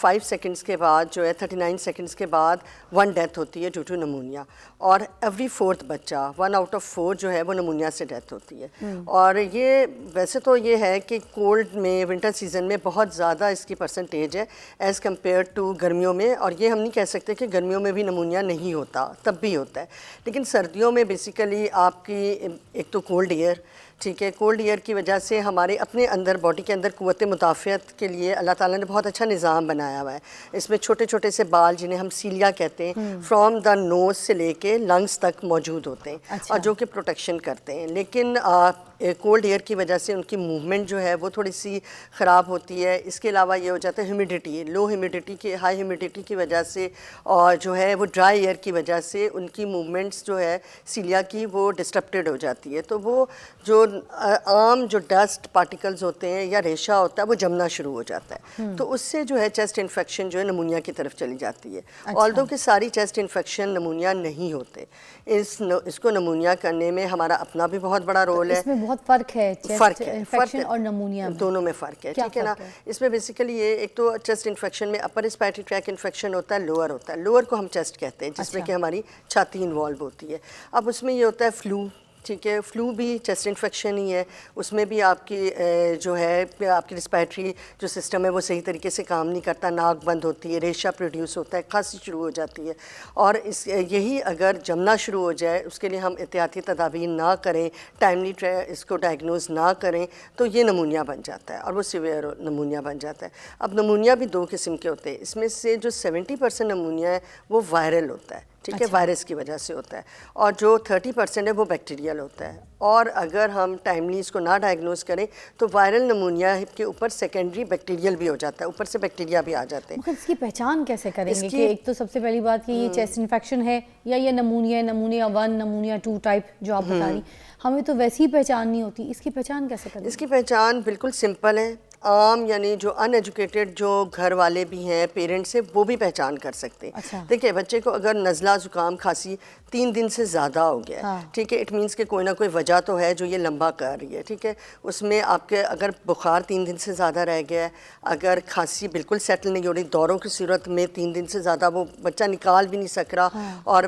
Speaker 3: 5 سیکنڈس کے بعد جو ہے 39 سیکنڈس کے بعد 1 ڈیتھ ہوتی ہے ڈیو ٹو نمونیا، اور ایوری 4تھ بچہ 1 آؤٹ آف 4 جو ہے وہ نمونیا سے ڈیتھ ہوتی ہے. اور یہ ویسے تو یہ ہے کہ کولڈ میں ونٹر سیزن میں بہت زیادہ اس کی پرسنٹیج ہے ایز کمپیئر ٹو گرمیوں میں، اور یہ ہم نہیں کہہ سکتے کہ گرمیوں میں بھی نمونیا نہیں ہوتا، تب بھی ہوتا ہے. لیکن سردیوں میں بیسیکلی آپ کی ایک تو کولڈ ایئر، ٹھیک ہے، کولڈ ایئر کی وجہ سے ہمارے اپنے اندر باڈی کے اندر قوت مدافعت کے لیے اللہ تعالیٰ نے بہت اچھا نظام بنایا ہوا ہے. اس میں چھوٹے چھوٹے سے بال جنہیں ہم سیلیا کہتے ہیں فرام دا نوز سے لے کے لنگس تک موجود ہوتے ہیں اور جو کہ پروٹیکشن کرتے ہیں. لیکن کولڈ ایئر کی وجہ سے ان کی موومنٹ جو ہے وہ تھوڑی سی خراب ہوتی ہے. اس کے علاوہ یہ ہو جاتا ہے ہیومیڈیٹی، لو ہیومیڈیٹی کی ہائی ہیومیڈیٹی کی وجہ سے، اور جو ہے وہ ڈرائی ایئر کی وجہ سے ان کی موومنٹس جو ہے سیلیا کی وہ ڈسٹرپٹیڈ ہو جاتی ہے. تو وہ جو عام جو ڈسٹ پارٹیکلز ہوتے ہیں یا ریشہ ہوتا ہے وہ جمنا شروع ہو جاتا ہے. تو اس سے جو ہے چیسٹ انفیکشن جو ہے نمونیا کی طرف چلی جاتی ہے. آلدو کہ ساری چیسٹ انفیکشن نمونیا نہیں ہوتے، اس کو نمونیا کرنے میں ہمارا اپنا بھی بہت بڑا رول ہے.
Speaker 1: اس میں بہت فرق ہے چیسٹ انفیکشن اور نمونیا،
Speaker 3: دونوں میں فرق ہے، ٹھیک ہے نا. اس میں بیسیکلی یہ ایک تو چیسٹ انفیکشن میں اپر ریسپائرٹری ٹریک انفیکشن ہوتا ہے، لوور ہوتا ہے. لوور کو ہم چیسٹ کہتے ہیں جس میں کہ ہماری چھاتی انوالو ہوتی ہے. اب اس میں یہ ہوتا ہے فلو، ٹھیک ہے، فلو بھی چیسٹ انفیکشن ہی ہے. اس میں بھی آپ کی جو ہے آپ کی رسپائرٹری جو سسٹم ہے وہ صحیح طریقے سے کام نہیں کرتا، ناک بند ہوتی ہے، ریشہ پروڈیوس ہوتا ہے، کھانسی شروع ہو جاتی ہے. اور یہی اگر جمنا شروع ہو جائے، اس کے لیے ہم احتیاطی تدابیر نہ کریں، ٹائملی اس کو ڈائگنوز نہ کریں، تو یہ نمونیا بن جاتا ہے اور وہ سیویئر نمونیا بن جاتا ہے. اب نمونیا بھی 2 قسم کے ہوتے ہیں. اس میں سے جو 70% نمونیا ہے وہ وائرل ہوتا ہے، ٹھیک ہے، وائرس کی وجہ سے ہوتا ہے، اور جو 30% ہے وہ بیکٹیریل ہوتا ہے. اور اگر ہم ٹائملی اس کو نہ ڈائگنوز کریں تو وائرل نمونیا کے اوپر سیکنڈری بیکٹیریل بھی ہو جاتا ہے، اوپر سے بیکٹیریا بھی آ جاتے ہیں.
Speaker 1: اس کی پہچان کیسے کریں گے کہ ایک تو سب سے پہلی بات کہ یہ چیسٹ انفیکشن ہے یا یہ نمونیا 1 نمونیا 2 ٹائپ جو آپ بتا رہی، ہمیں تو ویسی ہی پہچان نہیں ہوتی. اس کی پہچان کیسے کریں؟
Speaker 3: اس کی پہچان بالکل سمپل ہے. عام یعنی جو ان ایجوکیٹڈ جو گھر والے بھی ہیں پیرنٹس ہیں وہ بھی پہچان کر سکتے ہیں. دیکھیں بچے کو اگر نزلہ زکام کھانسی 3 دن سے زیادہ ہو گیا ہے, ٹھیک ہے, اٹ مینس کہ کوئی نہ کوئی وجہ تو ہے جو یہ لمبا کر رہی ہے, ٹھیک ہے. اس میں آپ کے اگر بخار 3 دن سے زیادہ رہ گیا ہے, اگر کھانسی بالکل سیٹل نہیں ہو رہی, دوروں کی صورت میں 3 دن سے زیادہ وہ بچہ نکال بھی نہیں سک رہا اور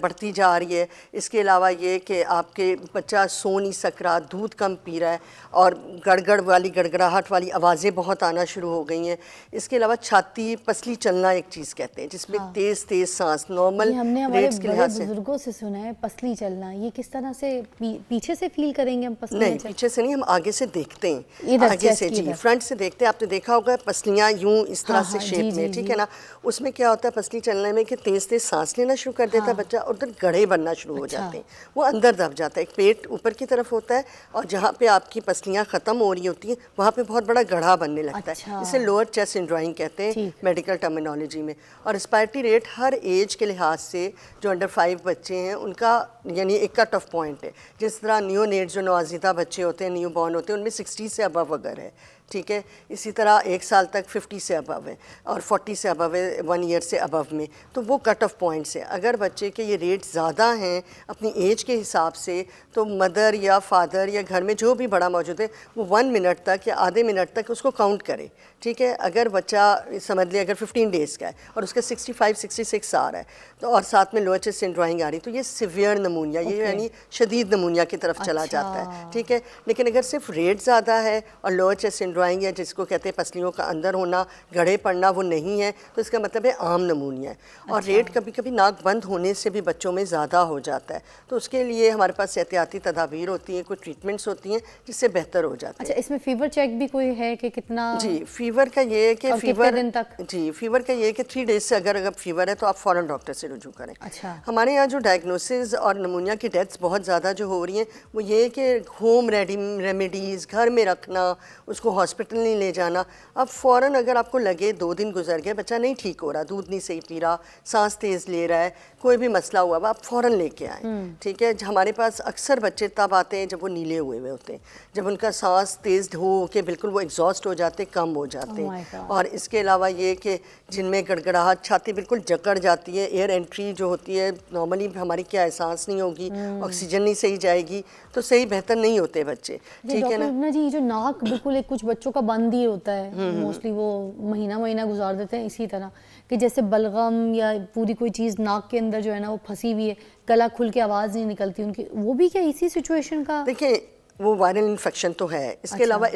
Speaker 3: بڑھتی جا رہی ہے. اس کے علاوہ یہ کہ آپ کے بچہ سو نہیں سک رہا, دودھ کم پی رہا ہے اور گڑگڑ والی گڑگڑاہٹ والی آوازیں بہت آنا شروع ہو گئی ہیں. اس کے علاوہ چھاتی پسلی چلنا ایک چیز کہتے ہیں جس میں تیز تیز سانس نارمل ریٹس کے لحاظ سے.
Speaker 1: بزرگوں سے سنا ہے پسلی چلنا, یہ کس طرح سے پیچھے سے فیل کریں گے ہم پسلیاں؟
Speaker 3: نہیں پیچھے سے نہیں, ہم آگے سے دیکھتے ہیں, آگے سے جی فرنٹ سے دیکھتے ہیں. آپ نے دیکھا ہوگا پسلیاں یوں اس طرح سے شیپ میں, ٹھیک ہے نا. اس میں کیا ہوتا ہے پسلی چلنے میں کہ تیز تیز سانس لینا شروع کر دیتا ہے بچہ, اور ادھر گڑھے بننا شروع ہو جاتے ہیں, وہ اندر دب جاتا ہے. ایک پیٹ اوپر کی طرف ہوتا ہے اور جہاں پہ آپ کی پسلیاں ختم ہو رہی ہوتی ہیں وہاں پہ بہت بڑا گڑھا بننے لگتا ہے. اسے لوور چیسٹ سنڈرائم کہتے ہیں میڈیکل ٹرمینالوجی میں. اور ریسپائرٹی ریٹ ہر ایج کے لحاظ سے جو انڈر 5 بچے ہیں ان کا یعنی ایک کٹ آف پوائنٹ ہے. جس طرح نیو نیٹ جو نوزائیدہ بچے ہوتے ہیں, نیو بورن ہوتے ہیں, ان میں 60 سے ابو اگر ہے, ٹھیک ہے. اسی طرح 1 سال تک 50 سے ابو ہے اور 40 سے ابو ہے 1 ایئر سے ابو میں, تو وہ کٹ آف پوائنٹس ہیں. اگر بچے کے یہ ریٹ زیادہ ہیں اپنی ایج کے حساب سے تو مدر یا فادر یا گھر میں جو بھی بڑا موجود ہے وہ 1 منٹ تک یا آدھے منٹ تک اس کو کاؤنٹ کرے, ٹھیک ہے. اگر بچہ سمجھ لے اگر 15 ڈیز کا ہے اور اس کا 65-66 آ رہا ہے تو اور ساتھ میں لوور چیسٹ سنڈرائنگ آ رہی, تو یہ سیویئر نمونیا, یہ یعنی شدید نمونیا کی طرف چلا جاتا ہے, ٹھیک ہے. لیکن اگر صرف ریٹ زیادہ ہے اور لوور چیسٹ سنڈرائنگ ہے جس کو کہتے ہیں پسلیوں کا اندر ہونا, گڑھے پڑنا, وہ نہیں ہے تو اس کا مطلب ہے عام نمونیا ہے. اور ریٹ کبھی کبھی ناک بند ہونے سے بھی بچوں میں زیادہ ہو جاتا ہے, تو اس کے لیے ہمارے پاس احتیاطی تدابیر ہوتی ہیں, کچھ ٹریٹمنٹس ہوتی ہیں جس سے بہتر ہو جاتا ہے.
Speaker 1: اچھا, اس میں فیور چیک بھی کوئی ہے کہ کتنا؟
Speaker 3: جی فیور کا یہ ہے کہ فیور
Speaker 1: دن تک,
Speaker 3: جی فیور کا یہ ہے کہ 3 ڈیز سے اگر فیور ہے تو آپ فوراً ڈاکٹر سے رجوع کریں.
Speaker 1: اچھا,
Speaker 3: ہمارے یہاں جو ڈائگنوسز اور نمونیا کی ڈیتھس بہت زیادہ جو ہو رہی ہیں وہ یہ ہے کہ ہوم ریمیڈیز گھر میں رکھنا, اس کو ہاسپٹل نہیں لے جانا. اب فوراً اگر آپ کو لگے 2 دن گزر گئے, بچہ نہیں ٹھیک ہو رہا, دودھ نہیں صحیح پی رہا, سانس تیز لے رہا ہے, کوئی بھی مسئلہ ہوا ہوا, آپ فوراً لے کے آئیں, ٹھیک ہے. ہمارے پاس اکثر بچے تب آتے ہیں جب وہ نیلے ہوئے ہوتے ہیں, جب ان کا سانس تیز ہو کے بالکل وہ ایگزاسٹ ہو جاتے, کم ہو جاتے ہیں. اور اس کے علاوہ یہ کہ جن میں گڑگڑاہٹ, چھاتی بالکل جکڑ جاتی ہے, ایئر انٹری جو ہوتی ہے نارملی ہماری کیا احساس نہیں ہوگی, آکسیجن نہیں صحیح جائے گی, تو صحیح بہتر نہیں ہوتے بچے, ٹھیک ہے نا.
Speaker 1: جی جو ناک بالکل ایک کچھ بچوں کا بند ہی ہوتا ہے, موسٹلی وہ مہینہ گزار دیتے ہیں اسی طرح کہ جیسے بلغم یا پوری کوئی چیز ناک کے اندر جو ہے نا وہ پھنسی ہوئی ہے, گلا کھل کے آواز نہیں نکلتی ان کی, وہ بھی کیا اسی سچویشن کا؟
Speaker 3: دیکھیں وہ وائرل انفیکشن تو ہے. اس کے علاوہ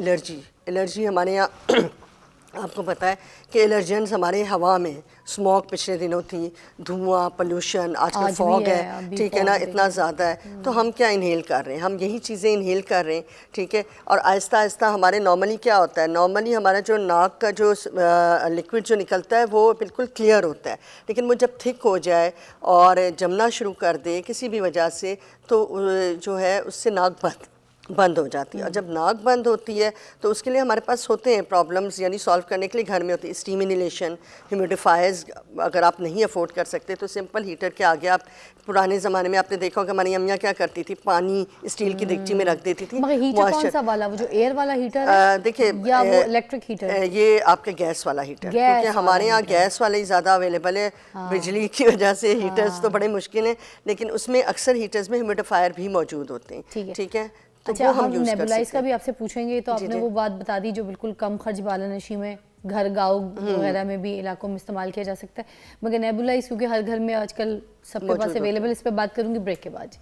Speaker 3: الرجی ہمارے یہاں آپ کو پتہ ہے کہ الرجنز ہمارے ہوا میں, اسموک پچھلے دنوں تھی, دھواں, پولوشن, آج کل فوگ ہے, ٹھیک ہے نا, اتنا زیادہ ہے, تو ہم کیا انہیل کر رہے ہیں, ہم یہی چیزیں انہیل کر رہے ہیں, ٹھیک ہے. اور آہستہ آہستہ ہمارے نارملی کیا ہوتا ہے, نارملی ہمارا جو ناک کا جو لکوڈ جو نکلتا ہے وہ بالکل کلیئر ہوتا ہے, لیکن وہ جب تھک ہو جائے اور جمنا شروع کر دے کسی بھی وجہ سے تو جو ہے اس سے ناک بند ہو جاتی ہے. اور جب ناک بند ہوتی ہے تو اس کے لیے ہمارے پاس ہوتے ہیں پرابلمز, یعنی سالو کرنے کے لیے گھر میں ہوتی ہے اسٹیم انہیلیشن, ہیومیڈیفائرز. اگر آپ نہیں افورڈ کر سکتے تو سمپل ہیٹر کے آگے آپ, پرانے زمانے میں آپ نے دیکھا ہوگا ہماری امیاں کیا کرتی تھی, پانی اسٹیل کی دیگچی میں رکھ دیتی تھی.
Speaker 1: مگر ہیٹر کون سا والا, وہ جو ایئر والا ہیٹر ہے
Speaker 3: دیکھیں
Speaker 1: یا وہ الیکٹرک ہیٹر؟
Speaker 3: یہ آپ کے گیس والا ہیٹر, کیونکہ ہمارے یہاں گیس والے ہی زیادہ اویلیبل ہے, بجلی کی وجہ سے ہیٹرز تو بڑے مشکل ہیں, لیکن اس میں اکثر ہیٹرز میں ہیومیڈیفائر بھی موجود ہوتے ہیں, ٹھیک ہے.
Speaker 1: اچھا, ہم نیبولائز کا بھی آپ سے پوچھیں گے, تو آپ نے وہ بات بتا دی جو بالکل کم خرچ بالانشی میں گھر گاؤں وغیرہ میں بھی علاقوں میں استعمال کیا جا سکتا ہے, مگر نیبولائز کیونکہ ہر گھر میں آج کل سب کے پاس اویلیبل, اس پہ بات کروں گی بریک کے بعد.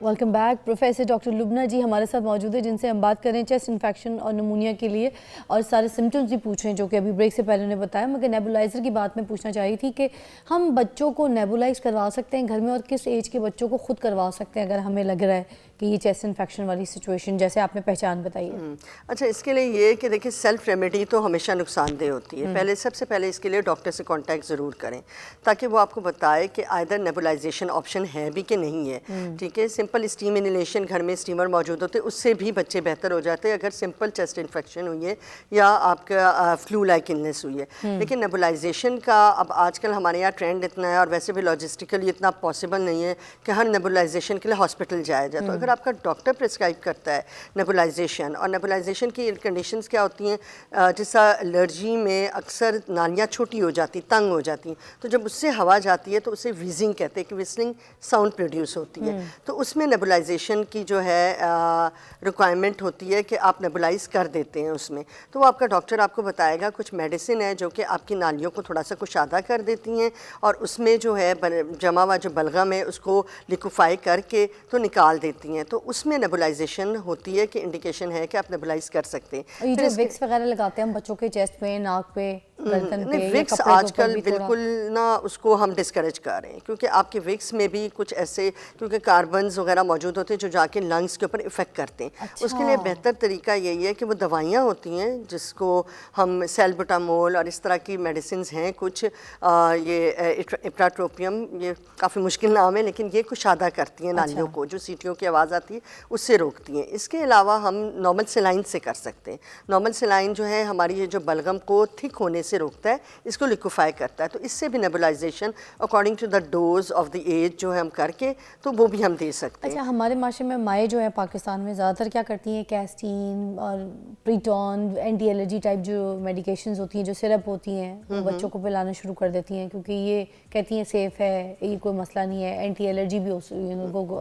Speaker 1: Welcome back. پروفیسر ڈاکٹر لبنہ جی ہمارے ساتھ موجود ہے, جن سے ہم بات کریں چیسٹ انفیکشن اور نمونیا کے لیے, اور سارے سمٹمز بھی پوچھ رہے ہیں جو کہ ابھی بریک سے پہلے نے بتایا. مگر نیبولائزر کی بات میں پوچھنا چاہی تھی کہ ہم بچوں کو نیبولائز کروا سکتے ہیں گھر میں, اور کس ایج کے بچوں کو خود کروا سکتے ہیں اگر ہمیں لگ رہا ہے کہ یہ چیسٹ انفیکشن والی سچویشن جیسے آپ نے پہچان بتائی ہے؟
Speaker 3: اچھا, اس کے لیے یہ کہ دیکھیں سیلف ریمیڈی تو ہمیشہ نقصان دہ ہوتی ہے. سب سے پہلے اس کے لیے ڈاکٹر سے کانٹیکٹ ضرور کریں تاکہ وہ آپ کو بتائے کہ آئدر نیبولائزیشن آپشن ہے بھی کہ نہیں ہے, ٹھیک ہے. سمپل اسٹیم انہیلیشن گھر میں اسٹیمر موجود ہوتے ہیں, اس سے بھی بچے بہتر ہو جاتے ہیں اگر سمپل چیسٹ انفیکشن ہوئی ہے یا آپ کا فلو لائک النس ہوئی ہے. لیکن نیبولائزیشن کا اب آج کل ہمارے یہاں ٹرینڈ اتنا ہے, اور ویسے بھی لاجسٹیکلی اتنا پاسبل نہیں ہے کہ ہر نیبولائزیشن کے لیے ہاسپٹل جایا جائے. تو اگر اگر آپ کا ڈاکٹر پرسکرائب کرتا ہے نیبولائزیشن، اور نیبولائزیشن کی کنڈیشنز کیا ہوتی ہیں، جیسا الرجی میں اکثر نالیاں چھوٹی ہو جاتی، تنگ ہو جاتی ہیں، تو جب اس سے ہوا جاتی ہے تو اسے ویزنگ کہتے ہیں کہ وسلنگ ساؤنڈ پروڈیوس ہوتی ہے، تو اس میں نیبولائزیشن کی جو ہے ریکوائرمنٹ ہوتی ہے کہ آپ نیبولائز کر دیتے ہیں اس میں، تو وہ آپ کا ڈاکٹر آپ کو بتائے گا کچھ میڈیسن ہے جو کہ آپ کی نالیوں کو تھوڑا سا کشادہ کر دیتی ہیں، اور اس میں جو ہے جمع ہوا جو بلغم ہے اس کو لیکوفائی کر کے تو نکال دیتی ہیں، تو اس میں نیبولائزیشن ہوتی ہے کہ انڈیکیشن ہے کہ آپ نیبولائز کر سکتے ہیں۔
Speaker 1: اور یہ جو وکس وغیرہ لگاتے ہیں ہم بچوں کے چیسٹ پہ، ناک پہ، گردن پہ،
Speaker 3: نہیں،
Speaker 1: یا
Speaker 3: وکس
Speaker 1: کپڑے کے
Speaker 3: آج
Speaker 1: اوپر
Speaker 3: کل
Speaker 1: بھی تھوڑا
Speaker 3: بالکل نہ اس کو ہم ڈسکریج کر رہے ہیں، کیونکہ آپ کے وکس میں بھی کچھ ایسے کیونکہ کاربنز وغیرہ موجود ہوتے ہیں جو جا کے لنگس کے اوپر افیکٹ کرتے ہیں، اس کے لیے بہتر طریقہ یہی ہے کہ وہ دوائیاں ہوتی ہیں جس کو ہم سیلبوٹامول اور اس طرح کی میڈیسنز ہیں کچھ، یہ اپراٹروپیم، یہ کافی مشکل نام ہے لیکن یہ کشادہ کرتی ہیں نالیوں کو، جو سیٹیوں کی آواز آتی ہے اس سے روکتی ہیں۔ اس کے علاوہ ہم نارمل سلائن سے کر سکتے ہیں، نارمل سلائن جو ہے ہماری یہ جو بلغم کو تھک ہونے سے روکتا ہے، اس کو لیکوفائی کرتا ہے، تو اس سے بھی nebulization according to the dose of the age جو ہے ہم کر کے تو وہ بھی ہم دے سکتے ہیں۔
Speaker 1: اچھا، ہمارے معاشرے میں مائیں جو ہیں پاکستان میں زیادہ تر کیا کرتی ہیں، کیسٹین اور پریٹون، اینٹی الرجی ٹائپ جو میڈیکیشنز ہوتی ہیں، جو سرپ ہوتی ہیں، وہ بچوں کو پلانا شروع کر دیتی ہیں کیونکہ یہ کہتی ہیں سیف ہے، یہ کوئی مسئلہ نہیں ہے، اینٹی الرجی بھی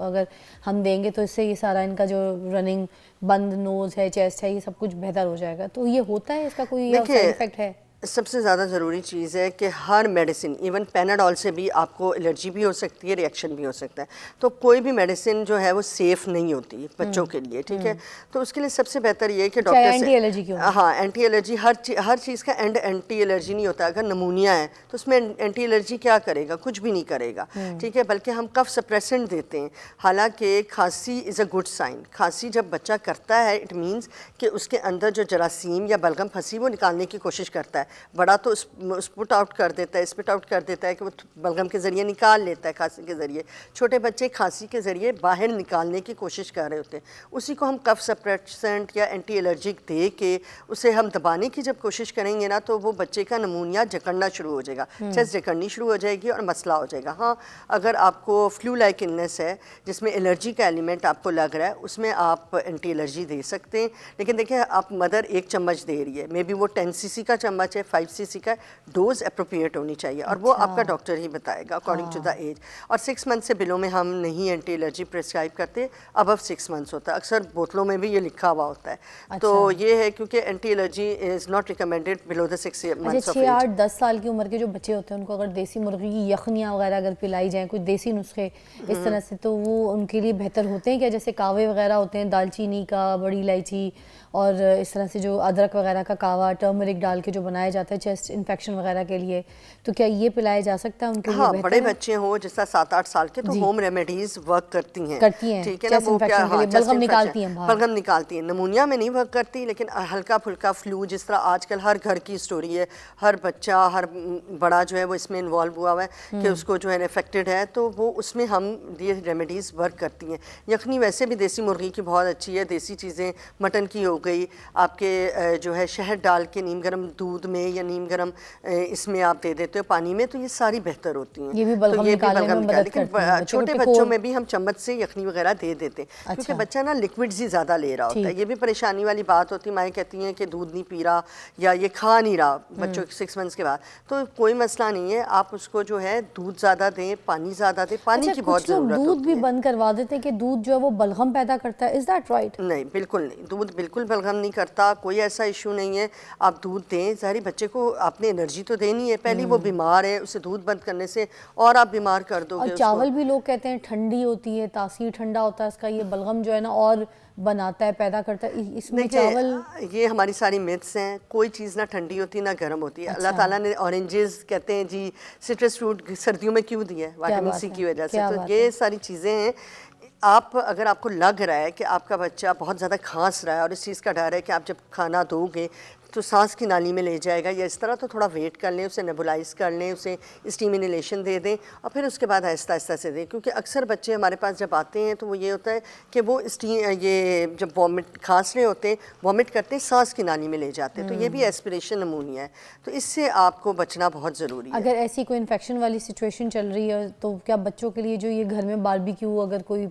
Speaker 1: اگر ہم دیں گے تو اس سے یہ سارا ان کا جو رننگ بند نوز ہے، چیسٹ ہے، یہ سب کچھ بہتر ہو جائے گا، تو یہ ہوتا ہے، اس کا کوئی سائڈ افیکٹ ہے؟
Speaker 3: سب سے زیادہ ضروری چیز ہے کہ ہر میڈیسن، ایون پیناڈول سے بھی آپ کو الرجی بھی ہو سکتی ہے، ریئیکشن بھی ہو سکتا ہے، تو کوئی بھی میڈیسن جو ہے وہ سیف نہیں ہوتی بچوں کے لیے، ٹھیک ہے، تو اس کے لیے سب سے بہتر یہ ہے کہ ڈاکٹر سے
Speaker 1: اینٹی الرجی کیوں؟
Speaker 3: ہاں، اینٹی الرجی ہر چیز کا اینڈ اینٹی الرجی نہیں ہوتا، اگر نمونیا ہے تو اس میں اینٹی الرجی کیا کرے گا، کچھ بھی نہیں کرے گا، ٹھیک ہے، بلکہ ہم کف سپریسنٹ دیتے ہیں، حالانکہ کھانسی از اے گڈ سائن، کھانسی جب بچہ کرتا ہے اٹ مینس کہ اس کے اندر جو جراثیم یا بلغم پھنسی وہ نکالنے کی کوشش کرتا ہے، بڑا تو اسپٹ آؤٹ کر دیتا ہے، اسپٹ آؤٹ کر دیتا ہے کہ وہ بلغم کے ذریعے نکال لیتا ہے کھانسی کے ذریعے، چھوٹے بچے کھانسی کے ذریعے باہر نکالنے کی کوشش کر رہے ہوتے ہیں، اسی کو ہم کف سپریسنٹ یا اینٹی الرجک دے کے اسے ہم دبانے کی جب کوشش کریں گے نا تو وہ بچے کا نمونیا جکڑنا شروع ہو جائے گا، چیسٹ جکڑنی شروع ہو جائے گی اور مسئلہ ہو جائے گا۔ ہاں، اگر آپ کو فلو لائک النس ہے جس میں الرجی کا ایلیمنٹ آپ کو لگ رہا ہے، اس میں آپ اینٹی الرجی دے سکتے ہیں، لیکن دیکھیں آپ مدر ایک چمچ دے رہی ہے، مے بی وہ 10 cc کا چمچ ہے، 5 cc کا، ڈوز اپروپریٹ ہونی چاہیے اور وہ آپ کا ڈاکٹر ہی بتائے گا اکارڈنگ ٹو دا ایج، اور 6 months سے بلو میں ہم نہیں اینٹی الرجی پرسکرائب کرتے، ابو 6 months ہوتا ہے، اکثر بوتلوں میں بھی یہ لکھا ہوا ہوتا ہے، تو یہ ہے کیونکہ anti allergy is not recommended below the 6 months of
Speaker 1: 6
Speaker 3: age.
Speaker 1: 8 10 سال کی عمر کے جو بچے ہوتے ہیں ان کو اگر دیسی مرغی کی یخنیاں وغیرہ اگر پلائی جائیں، کچھ دیسی نسخے اس طرح سے، تو وہ ان کے لیے بہتر ہوتے ہیں کیا؟ جیسے کاوے وغیرہ ہوتے ہیں، دال چینی کا، بڑی الائچی اور اس طرح سے جو ادرک وغیرہ کا کاوا، ٹرمرک ڈال کے جو بنایا جاتا ہے چیسٹ انفیکشن وغیرہ کے لیے، تو کیا یہ پلایا جا سکتا ہے ان کے لیے؟
Speaker 3: ہاں،
Speaker 1: بہتر
Speaker 3: بڑے
Speaker 1: ہے؟
Speaker 3: بچے ہوں جیسا 7 8 سال کے تو ہوم ریمیڈیز ورک کرتی ہیں، ٹھیک ہے نا،
Speaker 1: چیسٹ
Speaker 3: وہ کیا،
Speaker 1: انفیکشن کے
Speaker 3: ہاں،
Speaker 1: لیے بلغم نکالتی ہیں باہر،
Speaker 3: بلغم نکالتی ہیں، نمونیا میں نہیں ورک کرتی، لیکن ہلکا پھلکا فلو جس طرح آج کل ہر گھر کی سٹوری ہے، ہر بچہ ہر بڑا جو ہے وہ اس میں انوالو ہوا ہوا ہے کہ اس کو جو ہے انفیکٹڈ ہے، تو وہ اس میں ہم یہ ریمیڈیز ورک کرتی ہیں۔ یخنی ویسے بھی دیسی مرغی کی بہت اچھی ہے، دیسی چیزیں مٹن کی ہو گئی، آپ کے جو ہے شہد ڈال کے نیم گرم دودھ میں یا نیم گرم اس میں آپ دے دیتے ہو پانی میں، تو یہ ساری بہتر ہوتی ہیں،
Speaker 1: یہ بھی بلغم نکالنے میں مدد کرتی ہیں،
Speaker 3: چھوٹے بچوں میں بھی ہم چمچ سے یخنی وغیرہ دے دیتے ہیں، کیونکہ بچہ نا لکوڈز ہی زیادہ لے رہا ہوتا ہے، یہ بھی پریشانی والی بات ہوتی ہے، مائیں کہتی ہیں کہ دودھ نہیں پی رہا یا یہ کھا نہیں رہا بچوں 6 months کے بعد، تو کوئی مسئلہ نہیں ہے، آپ اس کو جو ہے دودھ زیادہ دیں، پانی زیادہ دیں، پانی کی بہت ضرورت ہوتی ہے۔
Speaker 1: دودھ بھی بند کروا دیتے ہیں کہ دودھ جو ہے وہ بلغم پیدا کرتا ہے، از دیٹ رائٹ؟
Speaker 3: نہیں، بالکل نہیں، دودھ بالکل بلغم نہیں کرتا، کوئی ایسا ایشو نہیں ہے، آپ دودھ دیں، ظاہری بچے کو آپ نے انرجی تو دینی ہے، پہلی وہ بیمار ہے، اسے دودھ بند کرنے سے اور آپ بیمار کر دو گے
Speaker 1: اور
Speaker 3: اس کو۔
Speaker 1: چاول بھی لوگ کہتے ہیں ٹھنڈی ہوتی ہے، تاثیر ٹھنڈا ہوتا ہے اس کا، یہ بلغم جو ہے نا اور بناتا ہے، پیدا کرتا ہے، اس میں چاول۔
Speaker 3: یہ ہماری ساری میتھس ہیں، کوئی چیز نہ ٹھنڈی ہوتی نہ گرم ہوتی ہے، اللہ تعالیٰ نے اورنجز کہتے ہیں جی سٹرس فروٹ سردیوں میں کیوں دیا ہے، وٹامن سی کی وجہ سے، تو یہ ساری چیزیں ہیں۔ آپ اگر آپ کو لگ رہا ہے کہ آپ کا بچہ بہت زیادہ کھانس رہا ہے اور اس چیز کا ڈر ہے کہ آپ جب کھانا دو گے تو سانس کی نالی میں لے جائے گا یا اس طرح، تو تھوڑا ویٹ کر لیں، اسے نیبولائز کر لیں، اسے اسٹیم انہیلیشن دے دیں اور پھر اس کے بعد آہستہ آہستہ سے دیں. کیونکہ اکثر بچے ہمارے پاس جب آتے ہیں تو وہ یہ ہوتا ہے کہ وہ یہ جب وامٹ کھانس رہے ہوتے ہیں، وامٹ کرتے ہیں، سانس کی نالی میں لے جاتے ہیں، تو یہ بھی ایسپریشن نمونیا ہے. تو اس سے آپ کو بچنا بہت ضروری ہے.
Speaker 1: اگر ایسی کوئی انفیکشن والی سچویشن چل رہی ہے تو کیا بچوں کے لیے جو یہ گھر میں باربیکیو اگر کوئی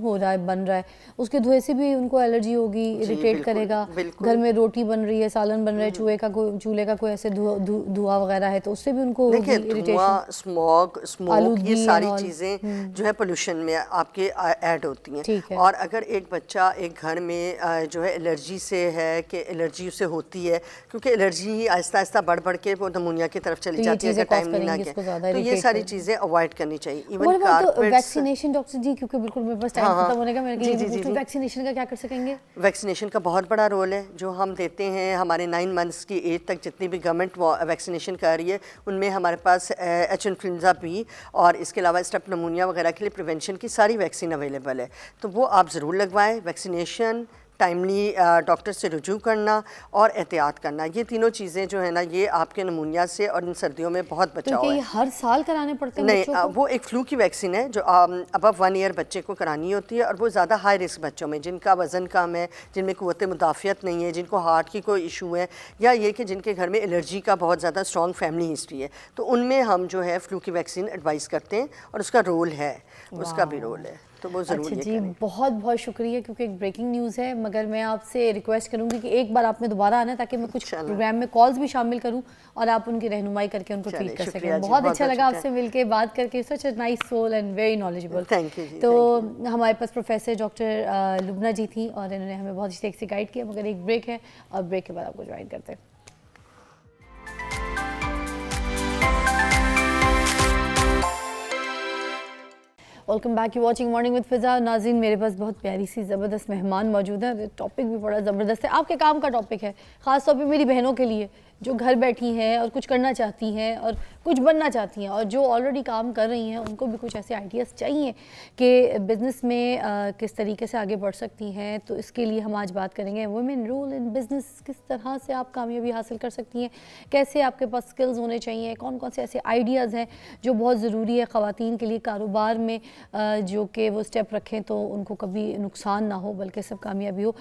Speaker 1: ہو رہا ہے، بن رہا ہے، اس کے دھوئے سے بھی ان کو الرجی ہوگی، اریٹیٹ کرے گا؟ گھر میں روٹی بن رہی ہے، سالن بن رہا ہے، چولہے کا کوئی ایسے دھواں وغیرہ ہے تو اس سے بھی ان کو
Speaker 3: دیکھیں دھواں، اسموک، یہ ساری چیزیں جو ہے پولوشن میں آپ کے ایڈ ہوتی ہیں. اور اگر ایک بچہ ایک گھر میں جو ہے الرجی سے ہے کہ الرجی اسے ہوتی ہے، کیونکہ الرجی آہستہ آہستہ بڑھ بڑھ کے وہ نمونیا کی طرف چلی جاتی ہے اگر ٹائم نہیں لگے، تو یہ ساری چیزیں اوائڈ کرنی چاہیے. ایون
Speaker 1: ویکسینیشن ڈاکٹر جی، کیونکہ بالکل میرے پاس ٹائم ختم ہونے کا، میں نے ویکسینیشن کا کیا کر سکیں گے؟
Speaker 3: ویکسینیشن کا بہت بڑا رول ہے جو ہم دیتے ہیں. ہمارے 9 منتھس کی ایج تک جتنی بھی گورنمنٹ ویکسینیشن کر رہی ہے ان میں ہمارے پاس ایچ انفلوئنزا بی اور اس کے علاوہ اسٹیپ نمونیا وغیرہ کے لیے پریونشن کی ساری ویکسین اویلیبل ہے. تو وہ آپ ضرور لگوائیں. ویکسینیشن، ٹائملی ڈاکٹر سے رجوع کرنا اور احتیاط کرنا، یہ تینوں چیزیں جو ہے نا یہ آپ کے نمونیا سے اور ان سردیوں میں بہت بچاؤ ہے.
Speaker 1: یہ ہر سال کرانے پڑتے ہیں
Speaker 3: نہیں، وہ ایک فلو کی ویکسین ہے جو ابو 1 ایئر بچے کو کرانی ہوتی ہے، اور وہ زیادہ ہائی رسک بچوں میں جن کا وزن کم ہے، جن میں قوت مدافعت نہیں ہے، جن کو ہارٹ کی کوئی ایشو ہے، یا یہ کہ جن کے گھر میں الرجی کا بہت زیادہ اسٹرانگ فیملی ہسٹری ہے، تو ان میں ہم جو ہے فلو کی ویکسین ایڈوائز کرتے ہیں اور اس کا رول ہے، اس کا بھی رول ہے. تو وہ ضرور یہ
Speaker 1: جی، بہت بہت شکریہ. کیونکہ ایک بریکنگ نیوز ہے، مگر میں آپ سے ریکویسٹ کروں گی کہ ایک بار آپ نے دوبارہ آنا ہے تاکہ میں کچھ پروگرام میں کالز بھی شامل کروں اور آپ ان کی رہنمائی کر کے ان کو ٹریٹ کر سکیں. بہت اچھا لگا آپ سے مل کے بات کر کے. Such a nice soul and very knowledgeable. تو ہمارے پاس پروفیسر ڈاکٹر لبنہ جی تھیں اور انہوں نے ہمیں بہت اچھے سے گائیڈ کیا. مگر ایک بریک ہے اور بریک کے بعد آپ کو جوائن کرتے ہیں. Welcome back, you watching Morning with Fiza. ناظرین، میرے پاس بہت پیاری سی زبردست مہمان موجود ہیں. ٹاپک بھی بڑا زبردست ہے، آپ کے کام کا ٹاپک ہے، خاص طور پہ میری بہنوں کے لیے جو گھر بیٹھی ہیں اور کچھ کرنا چاہتی ہیں اور کچھ بننا چاہتی ہیں، اور جو آلریڈی کام کر رہی ہیں ان کو بھی کچھ ایسے آئیڈیاز چاہیے کہ بزنس میں کس طریقے سے آگے بڑھ سکتی ہیں. تو اس کے لیے ہم آج بات کریں گے وومن رول ان بزنس. کس طرح سے آپ کامیابی حاصل کر سکتی ہیں، کیسے آپ کے پاس سکلز ہونے چاہیے، کون کون سے ایسے آئیڈیاز ہیں جو بہت ضروری ہے خواتین کے لیے کاروبار میں، جو کہ وہ سٹیپ رکھیں تو ان کو کبھی نقصان نہ ہو بلکہ سب کامیابی ہو.